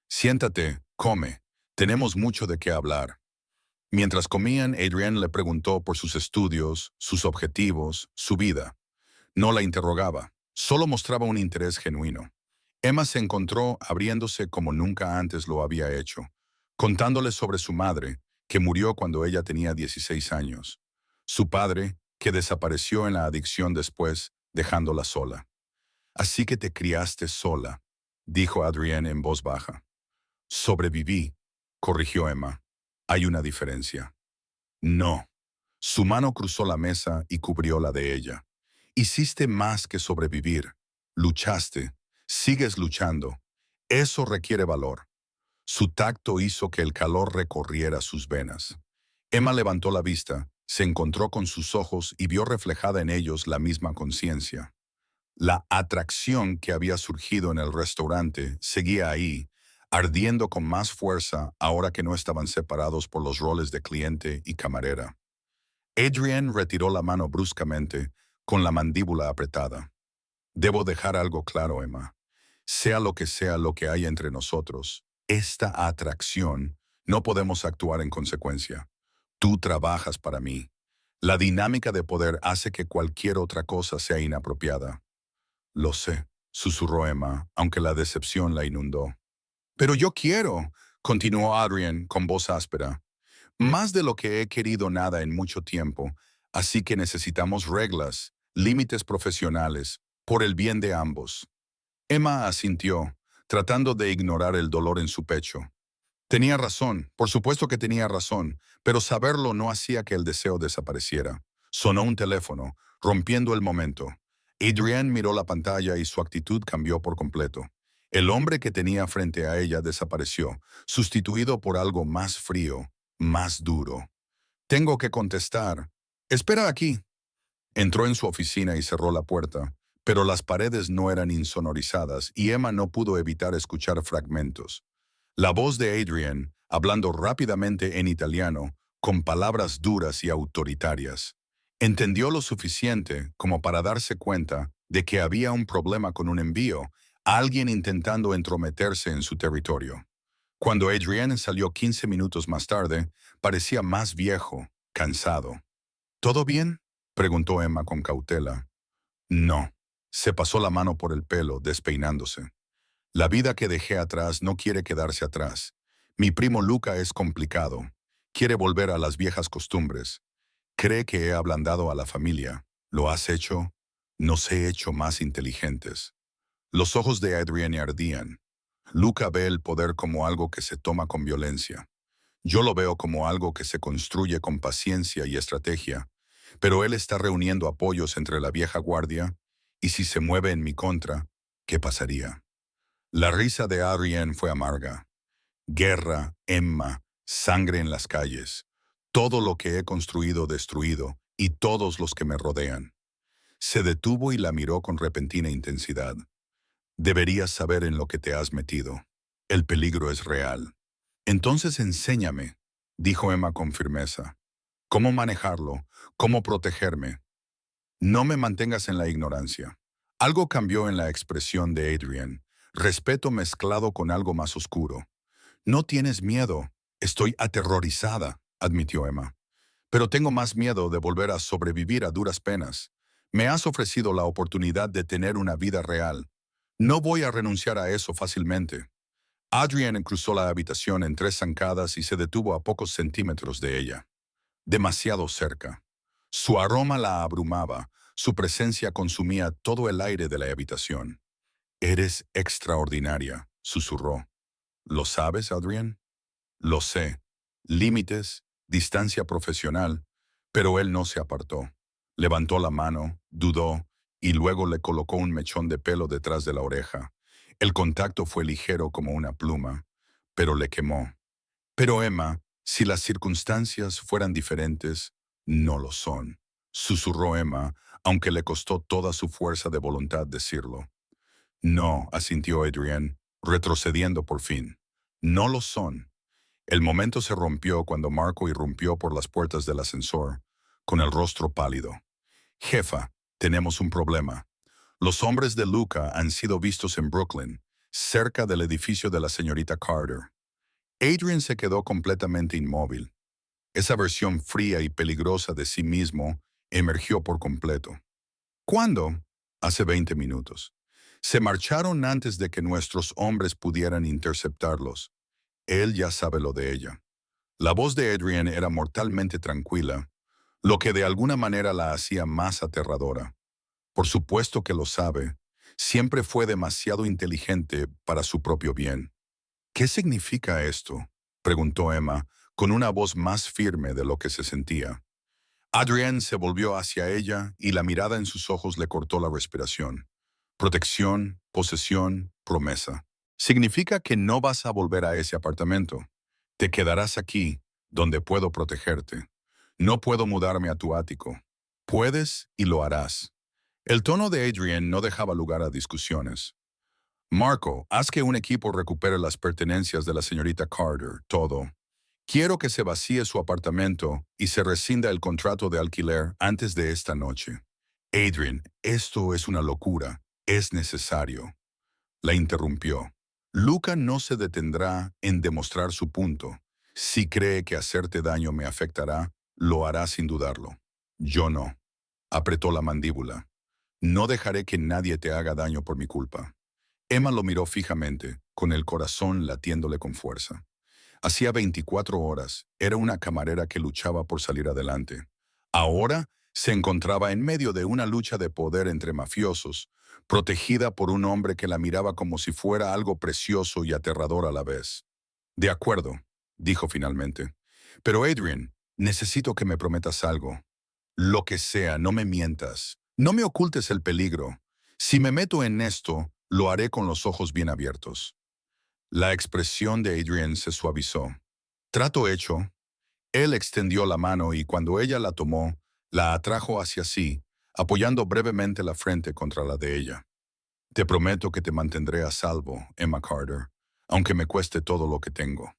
Siéntate, come. Tenemos mucho de qué hablar. Mientras comían, Adrian le preguntó por sus estudios, sus objetivos, su vida. No la interrogaba, solo mostraba un interés genuino. Emma se encontró abriéndose como nunca antes lo había hecho, contándole sobre su madre, que murió cuando ella tenía 16 años. Su padre, que desapareció en la adicción después, dejándola sola. Así que te criaste sola, dijo Adrienne en voz baja. Sobreviví, corrigió Emma. Hay una diferencia. No. Su mano cruzó la mesa y cubrió la de ella. Hiciste más que sobrevivir. Luchaste. Sigues luchando. Eso requiere valor. Su tacto hizo que el calor recorriera sus venas. Emma levantó la vista, se encontró con sus ojos y vio reflejada en ellos la misma conciencia. La atracción que había surgido en el restaurante seguía ahí, ardiendo con más fuerza ahora que no estaban separados por los roles de cliente y camarera. Adrienne retiró la mano bruscamente, con la mandíbula apretada. Debo dejar algo claro, Emma. Sea lo que hay entre nosotros, esta atracción, no podemos actuar en consecuencia. Tú trabajas para mí. La dinámica de poder hace que cualquier otra cosa sea inapropiada. Lo sé, susurró Emma, aunque la decepción la inundó. Pero yo quiero, continuó Adrian con voz áspera, más de lo que he querido nada en mucho tiempo, así que necesitamos reglas, límites profesionales, por el bien de ambos. Emma asintió, tratando de ignorar el dolor en su pecho. Tenía razón, por supuesto que tenía razón, pero saberlo no hacía que el deseo desapareciera. Sonó un teléfono, rompiendo el momento. Adrienne miró la pantalla y su actitud cambió por completo. El hombre que tenía frente a ella desapareció, sustituido por algo más frío, más duro. Tengo que contestar. Espera aquí. Entró en su oficina y cerró la puerta, pero las paredes no eran insonorizadas y Emma no pudo evitar escuchar fragmentos. La voz de Adrian, hablando rápidamente en italiano, con palabras duras y autoritarias. Entendió lo suficiente como para darse cuenta de que había un problema con un envío, alguien intentando entrometerse en su territorio. Cuando Adrian salió 15 minutos más tarde, parecía más viejo, cansado. ¿Todo bien?, preguntó Emma con cautela. No. Se pasó la mano por el pelo, despeinándose. La vida que dejé atrás no quiere quedarse atrás. Mi primo Luca es complicado. Quiere volver a las viejas costumbres. Cree que he ablandado a la familia. ¿Lo has hecho? Nos he hecho más inteligentes. Los ojos de Adrienne ardían. Luca ve el poder como algo que se toma con violencia. Yo lo veo como algo que se construye con paciencia y estrategia, pero él está reuniendo apoyos entre la vieja guardia, y si se mueve en mi contra, ¿qué pasaría? La risa de Adrienne fue amarga. Guerra, Emma, sangre en las calles. Todo lo que he construido destruido, y todos los que me rodean. Se detuvo y la miró con repentina intensidad. Deberías saber en lo que te has metido. El peligro es real. Entonces enséñame, dijo Emma con firmeza. ¿Cómo manejarlo? ¿Cómo protegerme? No me mantengas en la ignorancia. Algo cambió en la expresión de Adrian. Respeto mezclado con algo más oscuro. No tienes miedo. Estoy aterrorizada, admitió Emma. Pero tengo más miedo de volver a sobrevivir a duras penas. Me has ofrecido la oportunidad de tener una vida real. No voy a renunciar a eso fácilmente. Adrian cruzó la habitación en 3 zancadas y se detuvo a pocos centímetros de ella. Demasiado cerca. Su aroma la abrumaba, su presencia consumía todo el aire de la habitación. Eres extraordinaria, susurró. ¿Lo sabes, Adrian? Lo sé. Límites, distancia profesional, pero él no se apartó. Levantó la mano, dudó, y luego le colocó un mechón de pelo detrás de la oreja. El contacto fue ligero como una pluma, pero le quemó. Pero Emma, si las circunstancias fueran diferentes, no lo son, susurró Emma, aunque le costó toda su fuerza de voluntad decirlo. No, asintió Adrienne, retrocediendo por fin. No lo son. El momento se rompió cuando Marco irrumpió por las puertas del ascensor, con el rostro pálido. Jefa, tenemos un problema. Los hombres de Luca han sido vistos en Brooklyn, cerca del edificio de la señorita Carter. Adrian se quedó completamente inmóvil. Esa versión fría y peligrosa de sí mismo emergió por completo. ¿Cuándo? Hace 20 minutos. Se marcharon antes de que nuestros hombres pudieran interceptarlos. Él ya sabe lo de ella. La voz de Adrian era mortalmente tranquila, lo que de alguna manera la hacía más aterradora. Por supuesto que lo sabe. Siempre fue demasiado inteligente para su propio bien. ¿Qué significa esto?, preguntó Emma, con una voz más firme de lo que se sentía. Adrienne se volvió hacia ella y la mirada en sus ojos le cortó la respiración. Protección, posesión, promesa. Significa que no vas a volver a ese apartamento. Te quedarás aquí, donde puedo protegerte. No puedo mudarme a tu ático. Puedes y lo harás. El tono de Adrienne no dejaba lugar a discusiones. Marco, haz que un equipo recupere las pertenencias de la señorita Carter, todo. Quiero que se vacíe su apartamento y se rescinda el contrato de alquiler antes de esta noche. Adrienne, esto es una locura. Es necesario. La interrumpió. Luca no se detendrá en demostrar su punto. Si cree que hacerte daño me afectará, lo hará sin dudarlo. Yo no. Apretó la mandíbula. No dejaré que nadie te haga daño por mi culpa. Emma lo miró fijamente, con el corazón latiéndole con fuerza. Hacía 24 horas, era una camarera que luchaba por salir adelante. Ahora se encontraba en medio de una lucha de poder entre mafiosos, protegida por un hombre que la miraba como si fuera algo precioso y aterrador a la vez. De acuerdo, dijo finalmente. Pero Adrian, necesito que me prometas algo. Lo que sea, no me mientas. No me ocultes el peligro. Si me meto en esto, lo haré con los ojos bien abiertos. La expresión de Adrian se suavizó. Trato hecho. Él extendió la mano y cuando ella la tomó, la atrajo hacia sí, apoyando brevemente la frente contra la de ella. Te prometo que te mantendré a salvo, Emma Carter, aunque me cueste todo lo que tengo.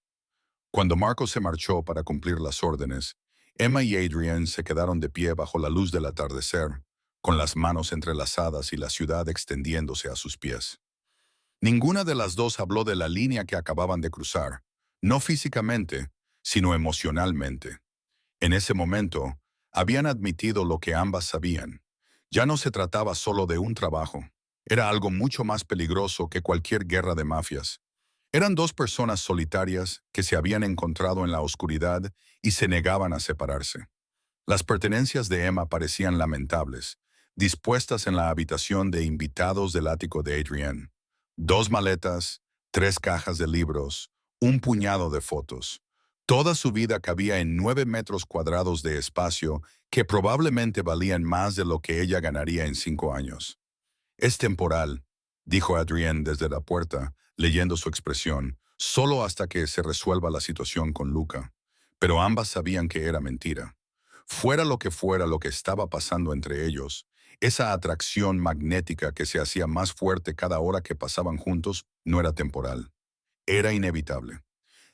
Cuando Marco se marchó para cumplir las órdenes, Emma y Adrian se quedaron de pie bajo la luz del atardecer, con las manos entrelazadas y la ciudad extendiéndose a sus pies. Ninguna de las dos habló de la línea que acababan de cruzar, no físicamente, sino emocionalmente. En ese momento, habían admitido lo que ambas sabían. Ya no se trataba solo de un trabajo. Era algo mucho más peligroso que cualquier guerra de mafias. Eran dos personas solitarias que se habían encontrado en la oscuridad y se negaban a separarse. Las pertenencias de Emma parecían lamentables, dispuestas en la habitación de invitados del ático de Adrienne. 2 maletas, 3 cajas de libros, un puñado de fotos. Toda su vida cabía en 9 metros cuadrados de espacio que probablemente valían más de lo que ella ganaría en 5 años. Es temporal, dijo Adrienne desde la puerta, leyendo su expresión, solo hasta que se resuelva la situación con Luca. Pero ambas sabían que era mentira. Fuera lo que estaba pasando entre ellos, esa atracción magnética que se hacía más fuerte cada hora que pasaban juntos no era temporal. Era inevitable.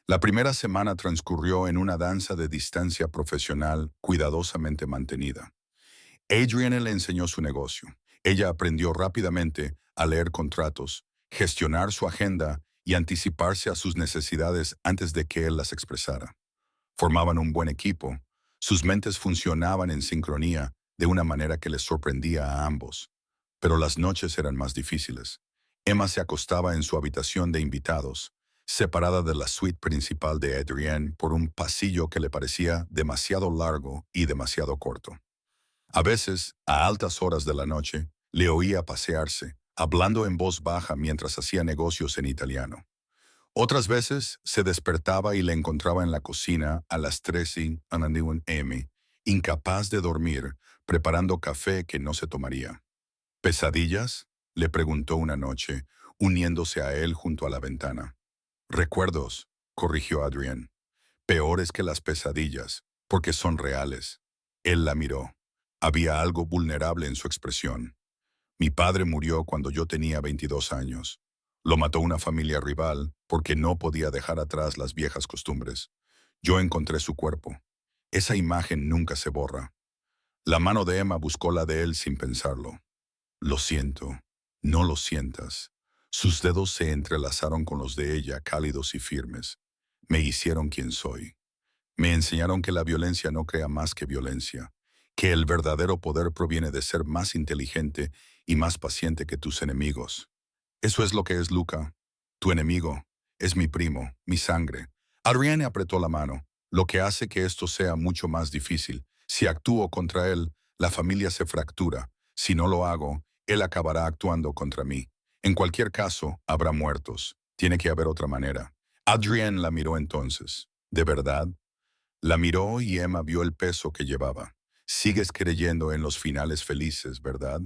La primera semana transcurrió en una danza de distancia profesional cuidadosamente mantenida. Adrienne le enseñó su negocio. Ella aprendió rápidamente a leer contratos, gestionar su agenda y anticiparse a sus necesidades antes de que él las expresara. Formaban un buen equipo. Sus mentes funcionaban en sincronía de una manera que les sorprendía a ambos. Pero las noches eran más difíciles. Emma se acostaba en su habitación de invitados, separada de la suite principal de Adrienne por un pasillo que le parecía demasiado largo y demasiado corto. A veces, a altas horas de la noche, le oía pasearse, hablando en voz baja mientras hacía negocios en italiano. Otras veces se despertaba y le encontraba en la cocina a las 3 m, incapaz de dormir, preparando café que no se tomaría. ¿Pesadillas?, le preguntó una noche, uniéndose a él junto a la ventana. Recuerdos, corrigió Adrienne. Peores que las pesadillas, porque son reales. Él la miró. Había algo vulnerable en su expresión. Mi padre murió cuando yo tenía 22 años. Lo mató una familia rival porque no podía dejar atrás las viejas costumbres. Yo encontré su cuerpo. Esa imagen nunca se borra. La mano de Emma buscó la de él sin pensarlo. Lo siento. No lo sientas. Sus dedos se entrelazaron con los de ella, cálidos y firmes. Me hicieron quien soy. Me enseñaron que la violencia no crea más que violencia, que el verdadero poder proviene de ser más inteligente y más paciente que tus enemigos. Eso es lo que es Luca. Tu enemigo. Es mi primo, mi sangre. Adrienne apretó la mano, lo que hace que esto sea mucho más difícil. Si actúo contra él, la familia se fractura. Si no lo hago, él acabará actuando contra mí. En cualquier caso, habrá muertos. Tiene que haber otra manera. Adrienne la miró entonces. ¿De verdad? La miró y Emma vio el peso que llevaba. Sigues creyendo en los finales felices, ¿verdad?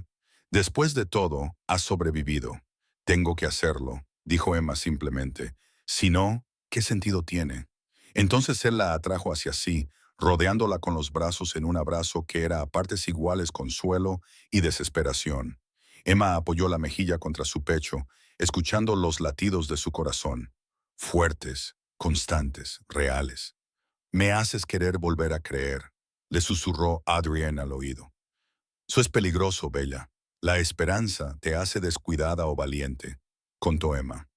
Después de todo, has sobrevivido. Tengo que hacerlo, dijo Emma simplemente. Si no, ¿qué sentido tiene? Entonces él la atrajo hacia sí, rodeándola con los brazos en un abrazo que era a partes iguales consuelo y desesperación. Emma apoyó la mejilla contra su pecho, escuchando los latidos de su corazón. Fuertes, constantes, reales. Me haces querer volver a creer, le susurró Adrienne al oído. Eso es peligroso, Bella. La esperanza te hace descuidada o valiente, contó Emma.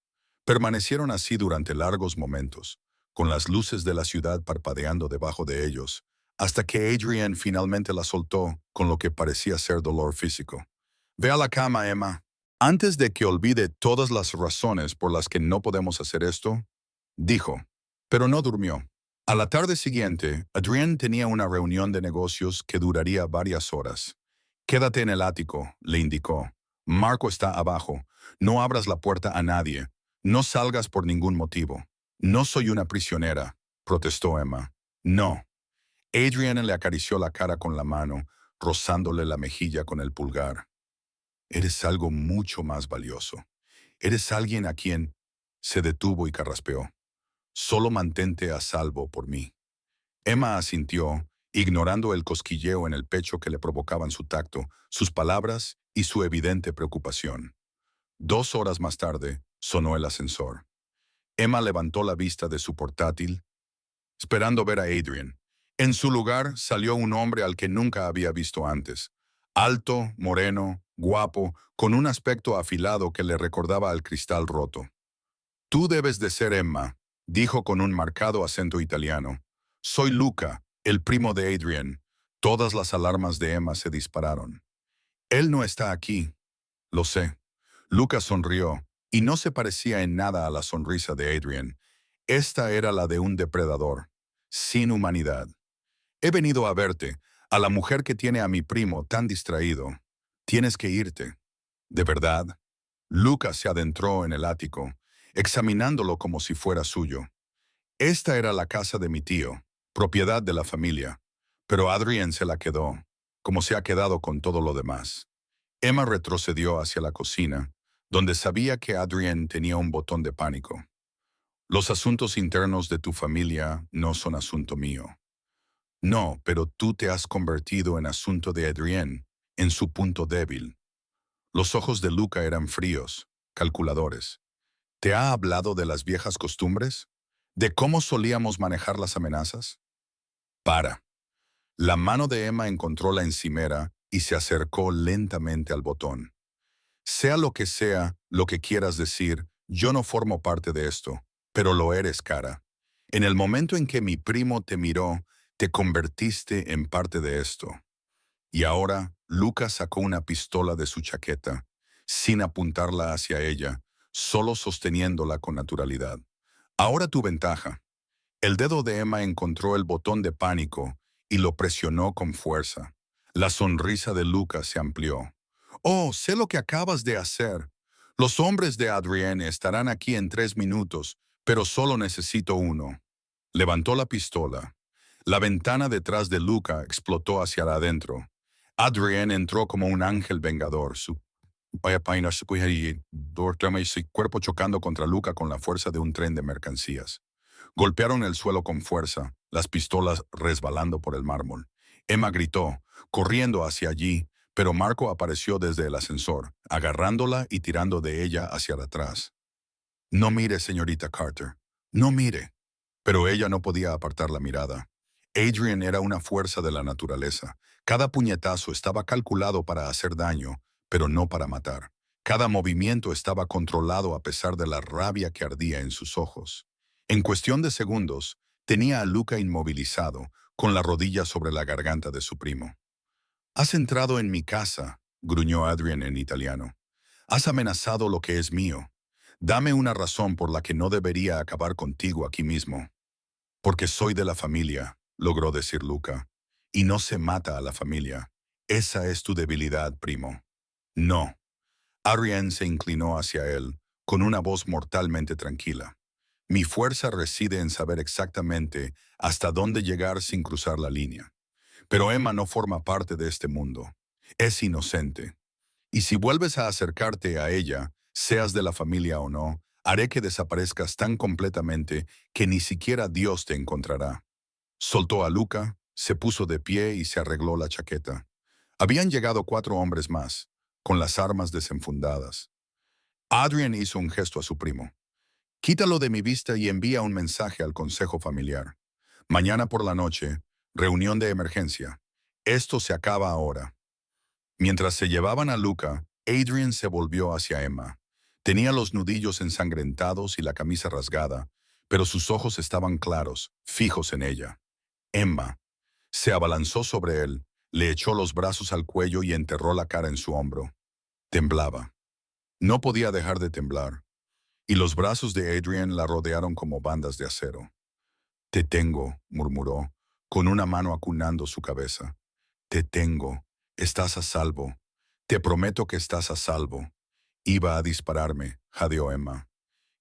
Permanecieron así durante largos momentos, con las luces de la ciudad parpadeando debajo de ellos, hasta que Adrienne finalmente la soltó con lo que parecía ser dolor físico. Ve a la cama, Emma. Antes de que olvide todas las razones por las que no podemos hacer esto, dijo, pero no durmió. A la tarde siguiente, Adrienne tenía una reunión de negocios que duraría varias horas. Quédate en el ático, le indicó. Marco está abajo. No abras la puerta a nadie. No salgas por ningún motivo. No soy una prisionera, protestó Emma. No. Adrienne le acarició la cara con la mano, rozándole la mejilla con el pulgar. Eres algo mucho más valioso. Eres alguien a quien se detuvo y carraspeó. Solo mantente a salvo por mí. Emma asintió, ignorando el cosquilleo en el pecho que le provocaban su tacto, sus palabras y su evidente preocupación. 2 horas más tarde, sonó el ascensor. Emma levantó la vista de su portátil, esperando ver a Adrian. En su lugar salió un hombre al que nunca había visto antes. Alto, moreno, guapo, con un aspecto afilado que le recordaba al cristal roto. Tú debes de ser Emma, dijo con un marcado acento italiano. Soy Luca, el primo de Adrian. Todas las alarmas de Emma se dispararon. Él no está aquí. Lo sé. Luca sonrió, y no se parecía en nada a la sonrisa de Adrian. Esta era la de un depredador, sin humanidad. He venido a verte, a la mujer que tiene a mi primo tan distraído. Tienes que irte. ¿De verdad? Luca se adentró en el ático, examinándolo como si fuera suyo. Esta era la casa de mi tío, propiedad de la familia, pero Adrienne se la quedó, como se ha quedado con todo lo demás. Emma retrocedió hacia la cocina, donde sabía que Adrienne tenía un botón de pánico. Los asuntos internos de tu familia no son asunto mío. No, pero tú te has convertido en asunto de Adrienne, en su punto débil. Los ojos de Luca eran fríos, calculadores. ¿Te ha hablado de las viejas costumbres? ¿De cómo solíamos manejar las amenazas? Para. La mano de Emma encontró la encimera y se acercó lentamente al botón. Sea lo que quieras decir, yo no formo parte de esto, pero lo eres, cara. En el momento en que mi primo te miró, te convertiste en parte de esto. Y ahora, Lucas sacó una pistola de su chaqueta, sin apuntarla hacia ella, solo sosteniéndola con naturalidad. Ahora tu ventaja. El dedo de Emma encontró el botón de pánico y lo presionó con fuerza. La sonrisa de Lucas se amplió. Oh, sé lo que acabas de hacer. Los hombres de Adrienne estarán aquí en 3 minutos, pero solo necesito uno. Levantó la pistola. La ventana detrás de Luca explotó hacia adentro. Adrienne entró como un ángel vengador, su cuerpo chocando contra Luca con la fuerza de un tren de mercancías. Golpearon el suelo con fuerza, las pistolas resbalando por el mármol. Emma gritó, corriendo hacia allí, pero Marco apareció desde el ascensor, agarrándola y tirando de ella hacia atrás. No mire, señorita Carter, no mire. Pero ella no podía apartar la mirada. Adrian era una fuerza de la naturaleza. Cada puñetazo estaba calculado para hacer daño, pero no para matar. Cada movimiento estaba controlado a pesar de la rabia que ardía en sus ojos. En cuestión de segundos, tenía a Luca inmovilizado, con la rodilla sobre la garganta de su primo. «Has entrado en mi casa», gruñó Adrian en italiano. «Has amenazado lo que es mío. Dame una razón por la que no debería acabar contigo aquí mismo». «Porque soy de la familia», logró decir Luca. «Y no se mata a la familia. Esa es tu debilidad, primo». «No». Adrian se inclinó hacia él, con una voz mortalmente tranquila. Mi fuerza reside en saber exactamente hasta dónde llegar sin cruzar la línea. Pero Emma no forma parte de este mundo. Es inocente. Y si vuelves a acercarte a ella, seas de la familia o no, haré que desaparezcas tan completamente que ni siquiera Dios te encontrará. Soltó a Luca, se puso de pie y se arregló la chaqueta. Habían llegado 4 hombres más, con las armas desenfundadas. Adrian hizo un gesto a su primo. Quítalo de mi vista y envía un mensaje al consejo familiar. Mañana por la noche, reunión de emergencia. Esto se acaba ahora. Mientras se llevaban a Luca, Adrian se volvió hacia Emma. Tenía los nudillos ensangrentados y la camisa rasgada, pero sus ojos estaban claros, fijos en ella. Emma se abalanzó sobre él, le echó los brazos al cuello y enterró la cara en su hombro. Temblaba. No podía dejar de temblar, y los brazos de Adrian la rodearon como bandas de acero. Te tengo, murmuró, con una mano acunando su cabeza. Te tengo. Estás a salvo. Te prometo que estás a salvo. Iba a dispararme, jadeó Emma.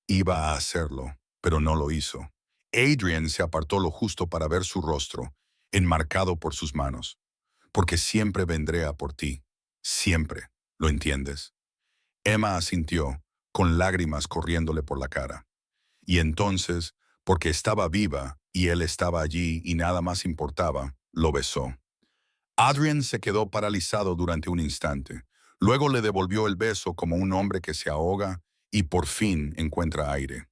Iba a hacerlo, pero no lo hizo. Adrian se apartó lo justo para ver su rostro, enmarcado por sus manos. Porque siempre vendré a por ti. Siempre. ¿Lo entiendes? Emma asintió, con lágrimas corriéndole por la cara. Y entonces, porque estaba viva y él estaba allí y nada más importaba, lo besó. Adrian se quedó paralizado durante un instante. Luego le devolvió el beso como un hombre que se ahoga y por fin encuentra aire.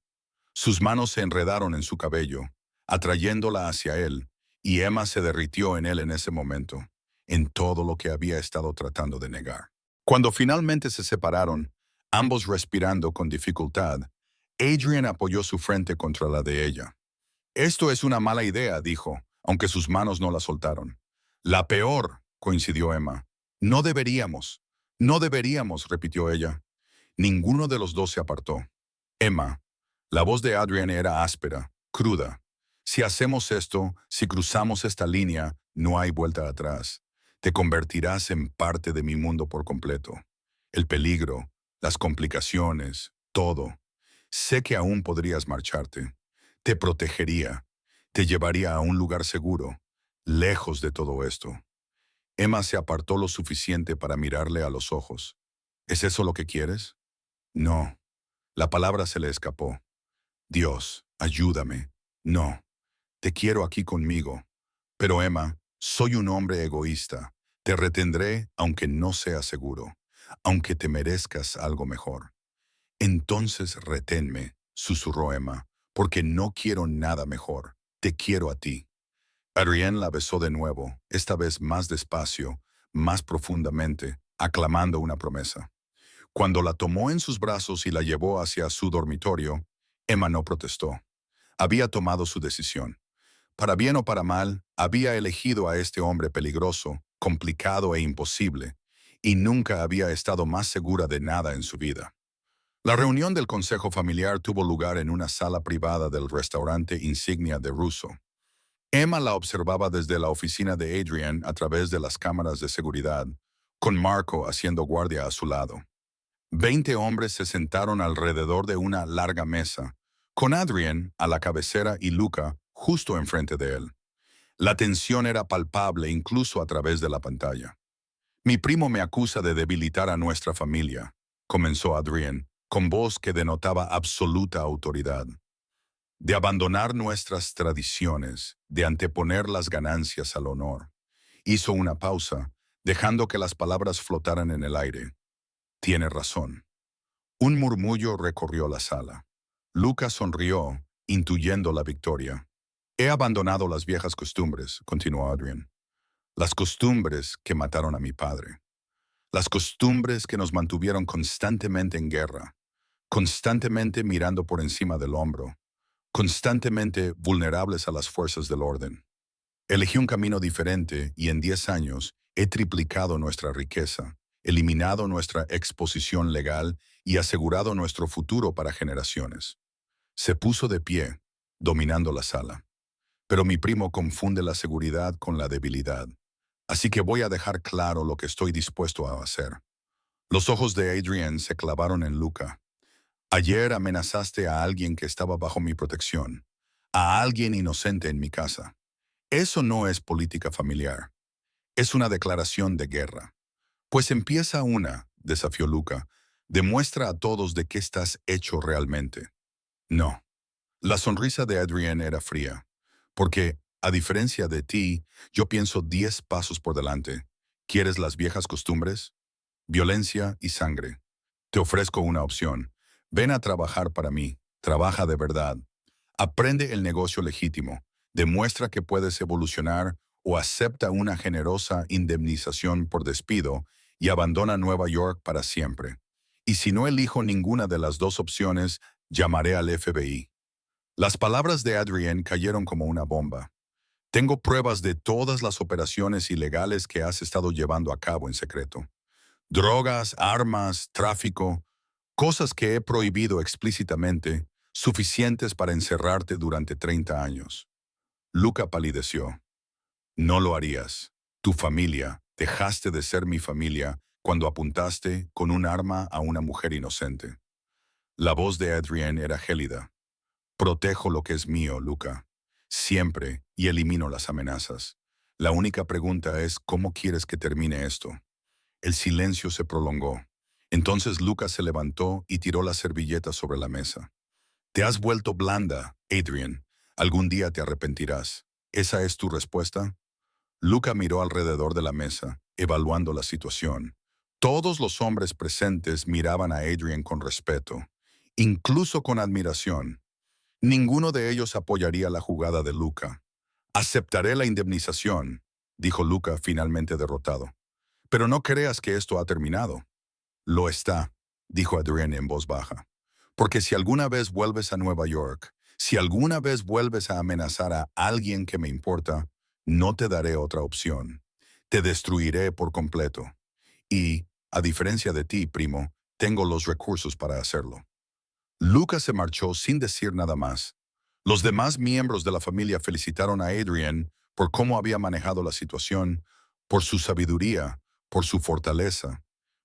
Sus manos se enredaron en su cabello, atrayéndola hacia él, y Emma se derritió en él en ese momento, en todo lo que había estado tratando de negar. Cuando finalmente se separaron, ambos respirando con dificultad, Adrian apoyó su frente contra la de ella. Esto es una mala idea, dijo, aunque sus manos no la soltaron. La peor, coincidió Emma. No deberíamos, repitió ella. Ninguno de los dos se apartó. Emma, la voz de Adrian era áspera, cruda. Si hacemos esto, si cruzamos esta línea, no hay vuelta atrás. Te convertirás en parte de mi mundo por completo. El peligro, las complicaciones, todo. Sé que aún podrías marcharte. Te protegería. Te llevaría a un lugar seguro, lejos de todo esto. Emma se apartó lo suficiente para mirarle a los ojos. ¿Es eso lo que quieres? No. La palabra se le escapó. Dios, ayúdame. No. Te quiero aquí conmigo. Pero Emma, soy un hombre egoísta. Te retendré aunque no sea seguro, aunque te merezcas algo mejor. Entonces reténme, susurró Emma, porque no quiero nada mejor. Te quiero a ti. Adrienne la besó de nuevo, esta vez más despacio, más profundamente, aclamando una promesa. Cuando la tomó en sus brazos y la llevó hacia su dormitorio, Emma no protestó. Había tomado su decisión. Para bien o para mal, había elegido a este hombre peligroso, complicado e imposible, y nunca había estado más segura de nada en su vida. La reunión del consejo familiar tuvo lugar en una sala privada del restaurante insignia de Russo. Emma la observaba desde la oficina de Adrian a través de las cámaras de seguridad, con Marco haciendo guardia a su lado. 20 hombres se sentaron alrededor de una larga mesa, con Adrian a la cabecera y Luca justo enfrente de él. La tensión era palpable incluso a través de la pantalla. Mi primo me acusa de debilitar a nuestra familia, comenzó Adrian, con voz que denotaba absoluta autoridad. De abandonar nuestras tradiciones, de anteponer las ganancias al honor. Hizo una pausa, dejando que las palabras flotaran en el aire. Tiene razón. Un murmullo recorrió la sala. Lucas sonrió, intuyendo la victoria. He abandonado las viejas costumbres, continuó Adrian. Las costumbres que mataron a mi padre. Las costumbres que nos mantuvieron constantemente en guerra, constantemente mirando por encima del hombro, constantemente vulnerables a las fuerzas del orden. Elegí un camino diferente y en 10 años he triplicado nuestra riqueza, eliminado nuestra exposición legal y asegurado nuestro futuro para generaciones. Se puso de pie, dominando la sala. Pero mi primo confunde la seguridad con la debilidad. Así que voy a dejar claro lo que estoy dispuesto a hacer. Los ojos de Adrian se clavaron en Luca. Ayer amenazaste a alguien que estaba bajo mi protección, a alguien inocente en mi casa. Eso no es política familiar, es una declaración de guerra. Pues empieza una, desafió Luca. Demuestra a todos de qué estás hecho realmente. No. La sonrisa de Adrienne era fría, porque, a diferencia de ti, yo pienso 10 pasos por delante. ¿Quieres las viejas costumbres? Violencia y sangre. Te ofrezco una opción. Ven a trabajar para mí. Trabaja de verdad. Aprende el negocio legítimo. Demuestra que puedes evolucionar o acepta una generosa indemnización por despido y abandona Nueva York para siempre. Y si no elijo ninguna de las dos opciones, llamaré al FBI. Las palabras de Adrienne cayeron como una bomba. Tengo pruebas de todas las operaciones ilegales que has estado llevando a cabo en secreto. Drogas, armas, tráfico, cosas que he prohibido explícitamente, suficientes para encerrarte durante 30 años. Luca palideció. No lo harías. Tu familia, dejaste de ser mi familia cuando apuntaste con un arma a una mujer inocente. La voz de Adrienne era gélida. Protejo lo que es mío, Luca. Siempre, y elimino las amenazas. La única pregunta es, ¿cómo quieres que termine esto? El silencio se prolongó. Entonces Luca se levantó y tiró la servilleta sobre la mesa. Te has vuelto blanda, Adrian. Algún día te arrepentirás. ¿Esa es tu respuesta? Luca miró alrededor de la mesa, evaluando la situación. Todos los hombres presentes miraban a Adrian con respeto, incluso con admiración. Ninguno de ellos apoyaría la jugada de Luca. Aceptaré la indemnización, dijo Luca finalmente derrotado. Pero no creas que esto ha terminado. Lo está, dijo Adrienne en voz baja. Porque si alguna vez vuelves a Nueva York, si alguna vez vuelves a amenazar a alguien que me importa, no te daré otra opción. Te destruiré por completo. Y, a diferencia de ti, primo, tengo los recursos para hacerlo. Lucas se marchó sin decir nada más. Los demás miembros de la familia felicitaron a Adrienne por cómo había manejado la situación, por su sabiduría, por su fortaleza.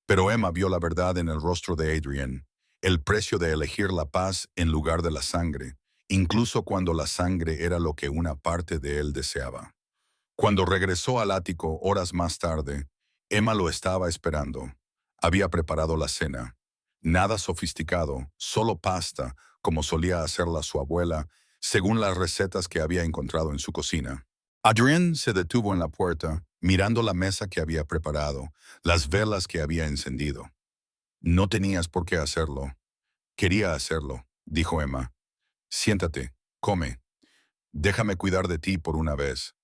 Pero Emma vio la verdad en el rostro de Adrienne, el precio de elegir la paz en lugar de la sangre, incluso cuando la sangre era lo que una parte de él deseaba. Cuando regresó al ático horas más tarde, Emma lo estaba esperando. Había preparado la cena. Nada sofisticado, solo pasta, como solía hacerla su abuela, según las recetas que había encontrado en su cocina. Adrienne se detuvo en la puerta, mirando la mesa que había preparado, las velas que había encendido. No tenías por qué hacerlo. Quería hacerlo, dijo Emma. Siéntate, come. Déjame cuidar de ti por una vez.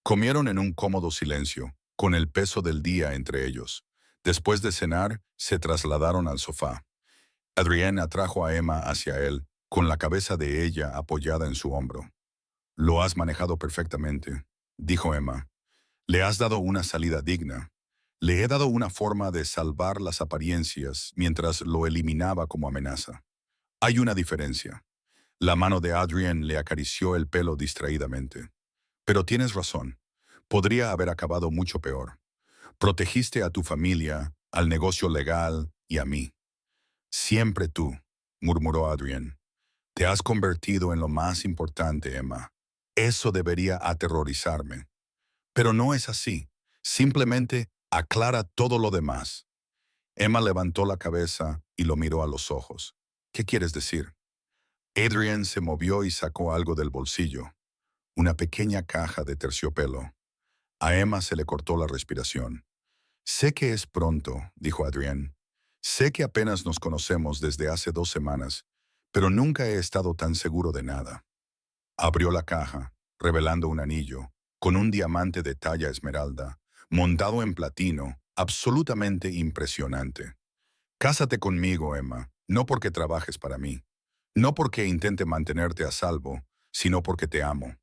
Comieron en un cómodo silencio, con el peso del día entre ellos. Después de cenar, se trasladaron al sofá. Adrienne atrajo a Emma hacia él, con la cabeza de ella apoyada en su hombro. Lo has manejado perfectamente, dijo Emma. Le has dado una salida digna. Le he dado una forma de salvar las apariencias mientras lo eliminaba como amenaza. Hay una diferencia. La mano de Adrienne le acarició el pelo distraídamente. Pero tienes razón. Podría haber acabado mucho peor. Protegiste a tu familia, al negocio legal y a mí. Siempre tú, murmuró Adrienne. Te has convertido en lo más importante, Emma. Eso debería aterrorizarme. Pero no es así. Simplemente aclara todo lo demás. Emma levantó la cabeza y lo miró a los ojos. ¿Qué quieres decir? Adrienne se movió y sacó algo del bolsillo. Una pequeña caja de terciopelo. A Emma se le cortó la respiración. Sé que es pronto, dijo Adrienne. Sé que apenas nos conocemos desde hace 2 semanas, pero nunca he estado tan seguro de nada. Abrió la caja, revelando un anillo, con un diamante de talla esmeralda, montado en platino, absolutamente impresionante. Cásate conmigo, Emma, no porque trabajes para mí, no porque intente mantenerte a salvo, sino porque te amo.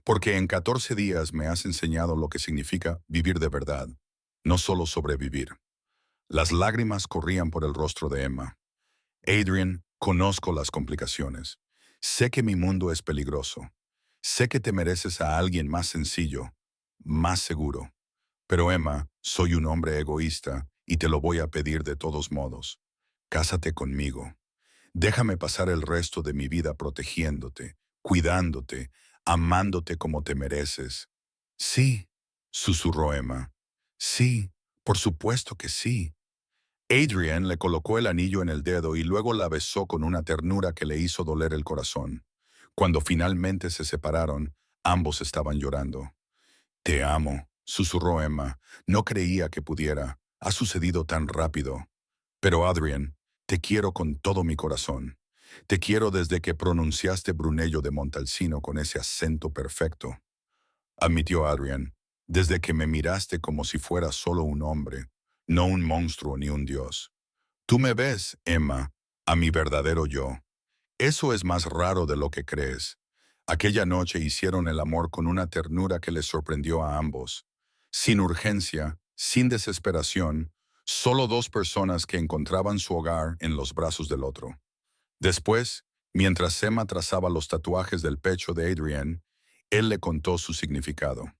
Porque en 14 días me has enseñado lo que significa vivir de verdad, no solo sobrevivir. Las lágrimas corrían por el rostro de Emma. Adrian, conozco las complicaciones. Sé que mi mundo es peligroso. Sé que te mereces a alguien más sencillo, más seguro. Pero Emma, soy un hombre egoísta y te lo voy a pedir de todos modos. Cásate conmigo. Déjame pasar el resto de mi vida protegiéndote, cuidándote, amándote como te mereces. Sí, susurró Emma. Sí, por supuesto que sí. Adrian le colocó el anillo en el dedo y luego la besó con una ternura que le hizo doler el corazón. Cuando finalmente se separaron, ambos estaban llorando. Te amo, susurró Emma. No creía que pudiera. Ha sucedido tan rápido. Pero Adrian, te quiero con todo mi corazón. Te quiero desde que pronunciaste Brunello de Montalcino con ese acento perfecto, admitió Adrian, desde que me miraste como si fuera solo un hombre, no un monstruo ni un dios. Tú me ves, Emma, a mi verdadero yo. Eso es más raro de lo que crees. Aquella noche hicieron el amor con una ternura que les sorprendió a ambos. Sin urgencia, sin desesperación, solo dos personas que encontraban su hogar en los brazos del otro. Después, mientras Emma trazaba los tatuajes del pecho de Adrian, él le contó su significado.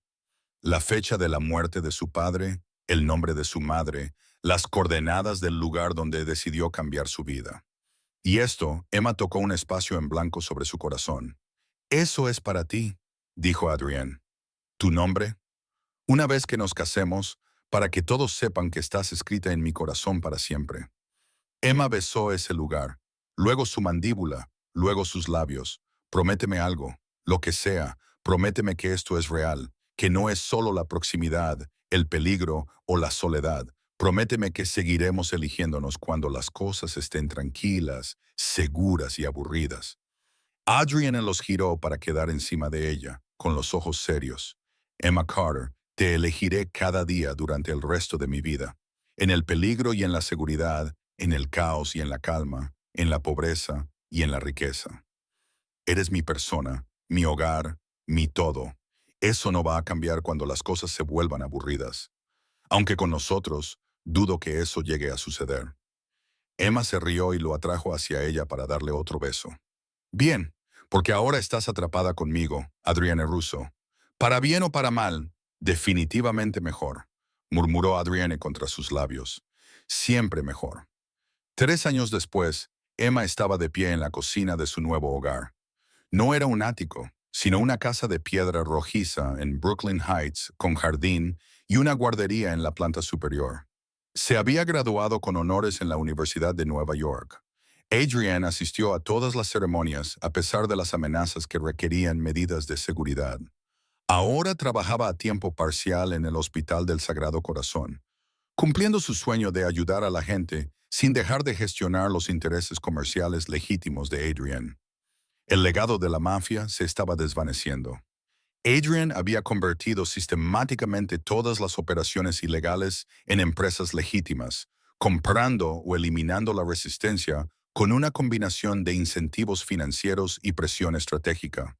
La fecha de la muerte de su padre, el nombre de su madre, las coordenadas del lugar donde decidió cambiar su vida. Y esto, Emma tocó un espacio en blanco sobre su corazón. Eso es para ti, dijo Adrián. ¿Tu nombre? Una vez que nos casemos, para que todos sepan que estás escrita en mi corazón para siempre. Emma besó ese lugar, luego su mandíbula, luego sus labios. Prométeme algo, lo que sea, prométeme que esto es real, que no es solo la proximidad, el peligro o la soledad. Prométeme que seguiremos eligiéndonos cuando las cosas estén tranquilas, seguras y aburridas. Adriana los giró para quedar encima de ella, con los ojos serios. Emma Carter, te elegiré cada día durante el resto de mi vida. En el peligro y en la seguridad, en el caos y en la calma, en la pobreza y en la riqueza. Eres mi persona, mi hogar, mi todo. Eso no va a cambiar cuando las cosas se vuelvan aburridas. Aunque con nosotros, dudo que eso llegue a suceder. Emma se rió y lo atrajo hacia ella para darle otro beso. Bien, porque ahora estás atrapada conmigo, Adriana Russo. Para bien o para mal, definitivamente mejor, murmuró Adriana contra sus labios. Siempre mejor. 3 años después, Emma estaba de pie en la cocina de su nuevo hogar. No era un ático, sino una casa de piedra rojiza en Brooklyn Heights con jardín y una guardería en la planta superior. Se había graduado con honores en la Universidad de Nueva York. Adrienne asistió a todas las ceremonias a pesar de las amenazas que requerían medidas de seguridad. Ahora trabajaba a tiempo parcial en el Hospital del Sagrado Corazón, cumpliendo su sueño de ayudar a la gente sin dejar de gestionar los intereses comerciales legítimos de Adrienne. El legado de la mafia se estaba desvaneciendo. Adrian había convertido sistemáticamente todas las operaciones ilegales en empresas legítimas, comprando o eliminando la resistencia con una combinación de incentivos financieros y presión estratégica.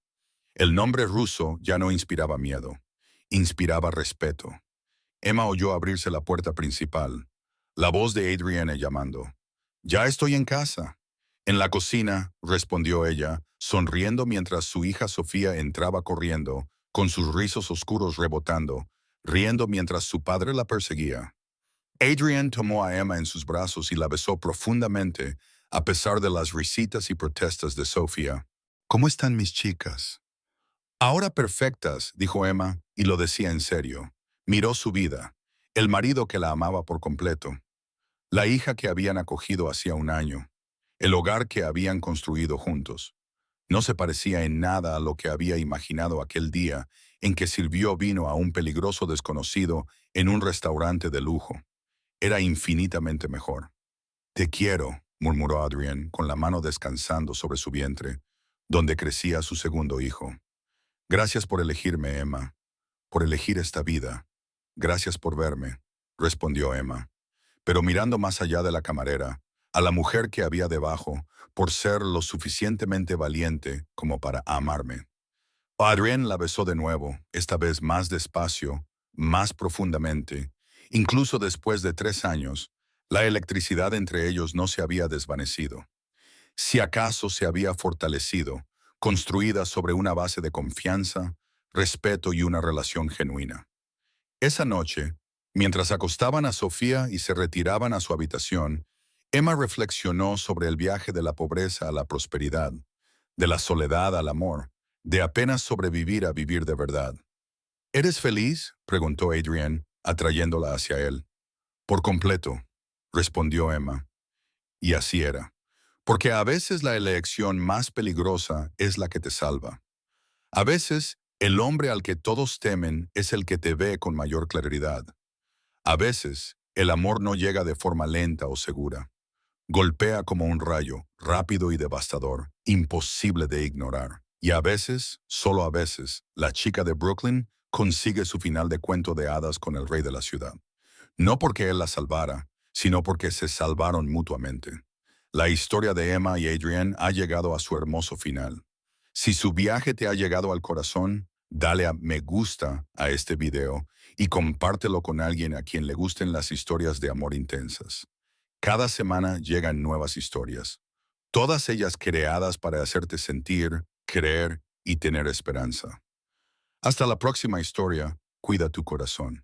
El nombre ruso ya no inspiraba miedo, inspiraba respeto. Emma oyó abrirse la puerta principal, la voz de Adrienne llamando. «Ya estoy en casa». «En la cocina», respondió ella, sonriendo mientras su hija Sofía entraba corriendo, con sus rizos oscuros rebotando, riendo mientras su padre la perseguía. Adrienne tomó a Emma en sus brazos y la besó profundamente, a pesar de las risitas y protestas de Sofía. «¿Cómo están mis chicas?» «Ahora perfectas», dijo Emma, y lo decía en serio. Miró su vida, el marido que la amaba por completo, la hija que habían acogido hacía un año, el hogar que habían construido juntos. No se parecía en nada a lo que había imaginado aquel día en que sirvió vino a un peligroso desconocido en un restaurante de lujo. Era infinitamente mejor. «Te quiero», murmuró Adrienne, con la mano descansando sobre su vientre, donde crecía su segundo hijo. «Gracias por elegirme, Emma, por elegir esta vida. Gracias por verme», respondió Emma. Pero mirando más allá de la camarera, a la mujer que había debajo, por ser lo suficientemente valiente como para amarme. Adrienne la besó de nuevo, esta vez más despacio, más profundamente. Incluso después de 3 años, la electricidad entre ellos no se había desvanecido. Si acaso se había fortalecido, construida sobre una base de confianza, respeto y una relación genuina. Esa noche, mientras acostaban a Sofía y se retiraban a su habitación, Emma reflexionó sobre el viaje de la pobreza a la prosperidad, de la soledad al amor, de apenas sobrevivir a vivir de verdad. ¿Eres feliz?, preguntó Adrienne, atrayéndola hacia él. Por completo, respondió Emma. Y así era. Porque a veces la elección más peligrosa es la que te salva. A veces, el hombre al que todos temen es el que te ve con mayor claridad. A veces, el amor no llega de forma lenta o segura. Golpea como un rayo, rápido y devastador, imposible de ignorar. Y a veces, solo a veces, la chica de Brooklyn consigue su final de cuento de hadas con el rey de la ciudad. No porque él la salvara, sino porque se salvaron mutuamente. La historia de Emma y Adrienne ha llegado a su hermoso final. Si su viaje te ha llegado al corazón, dale a me gusta a este video y compártelo con alguien a quien le gusten las historias de amor intensas. Cada semana llegan nuevas historias, todas ellas creadas para hacerte sentir, creer y tener esperanza. Hasta la próxima historia, cuida tu corazón.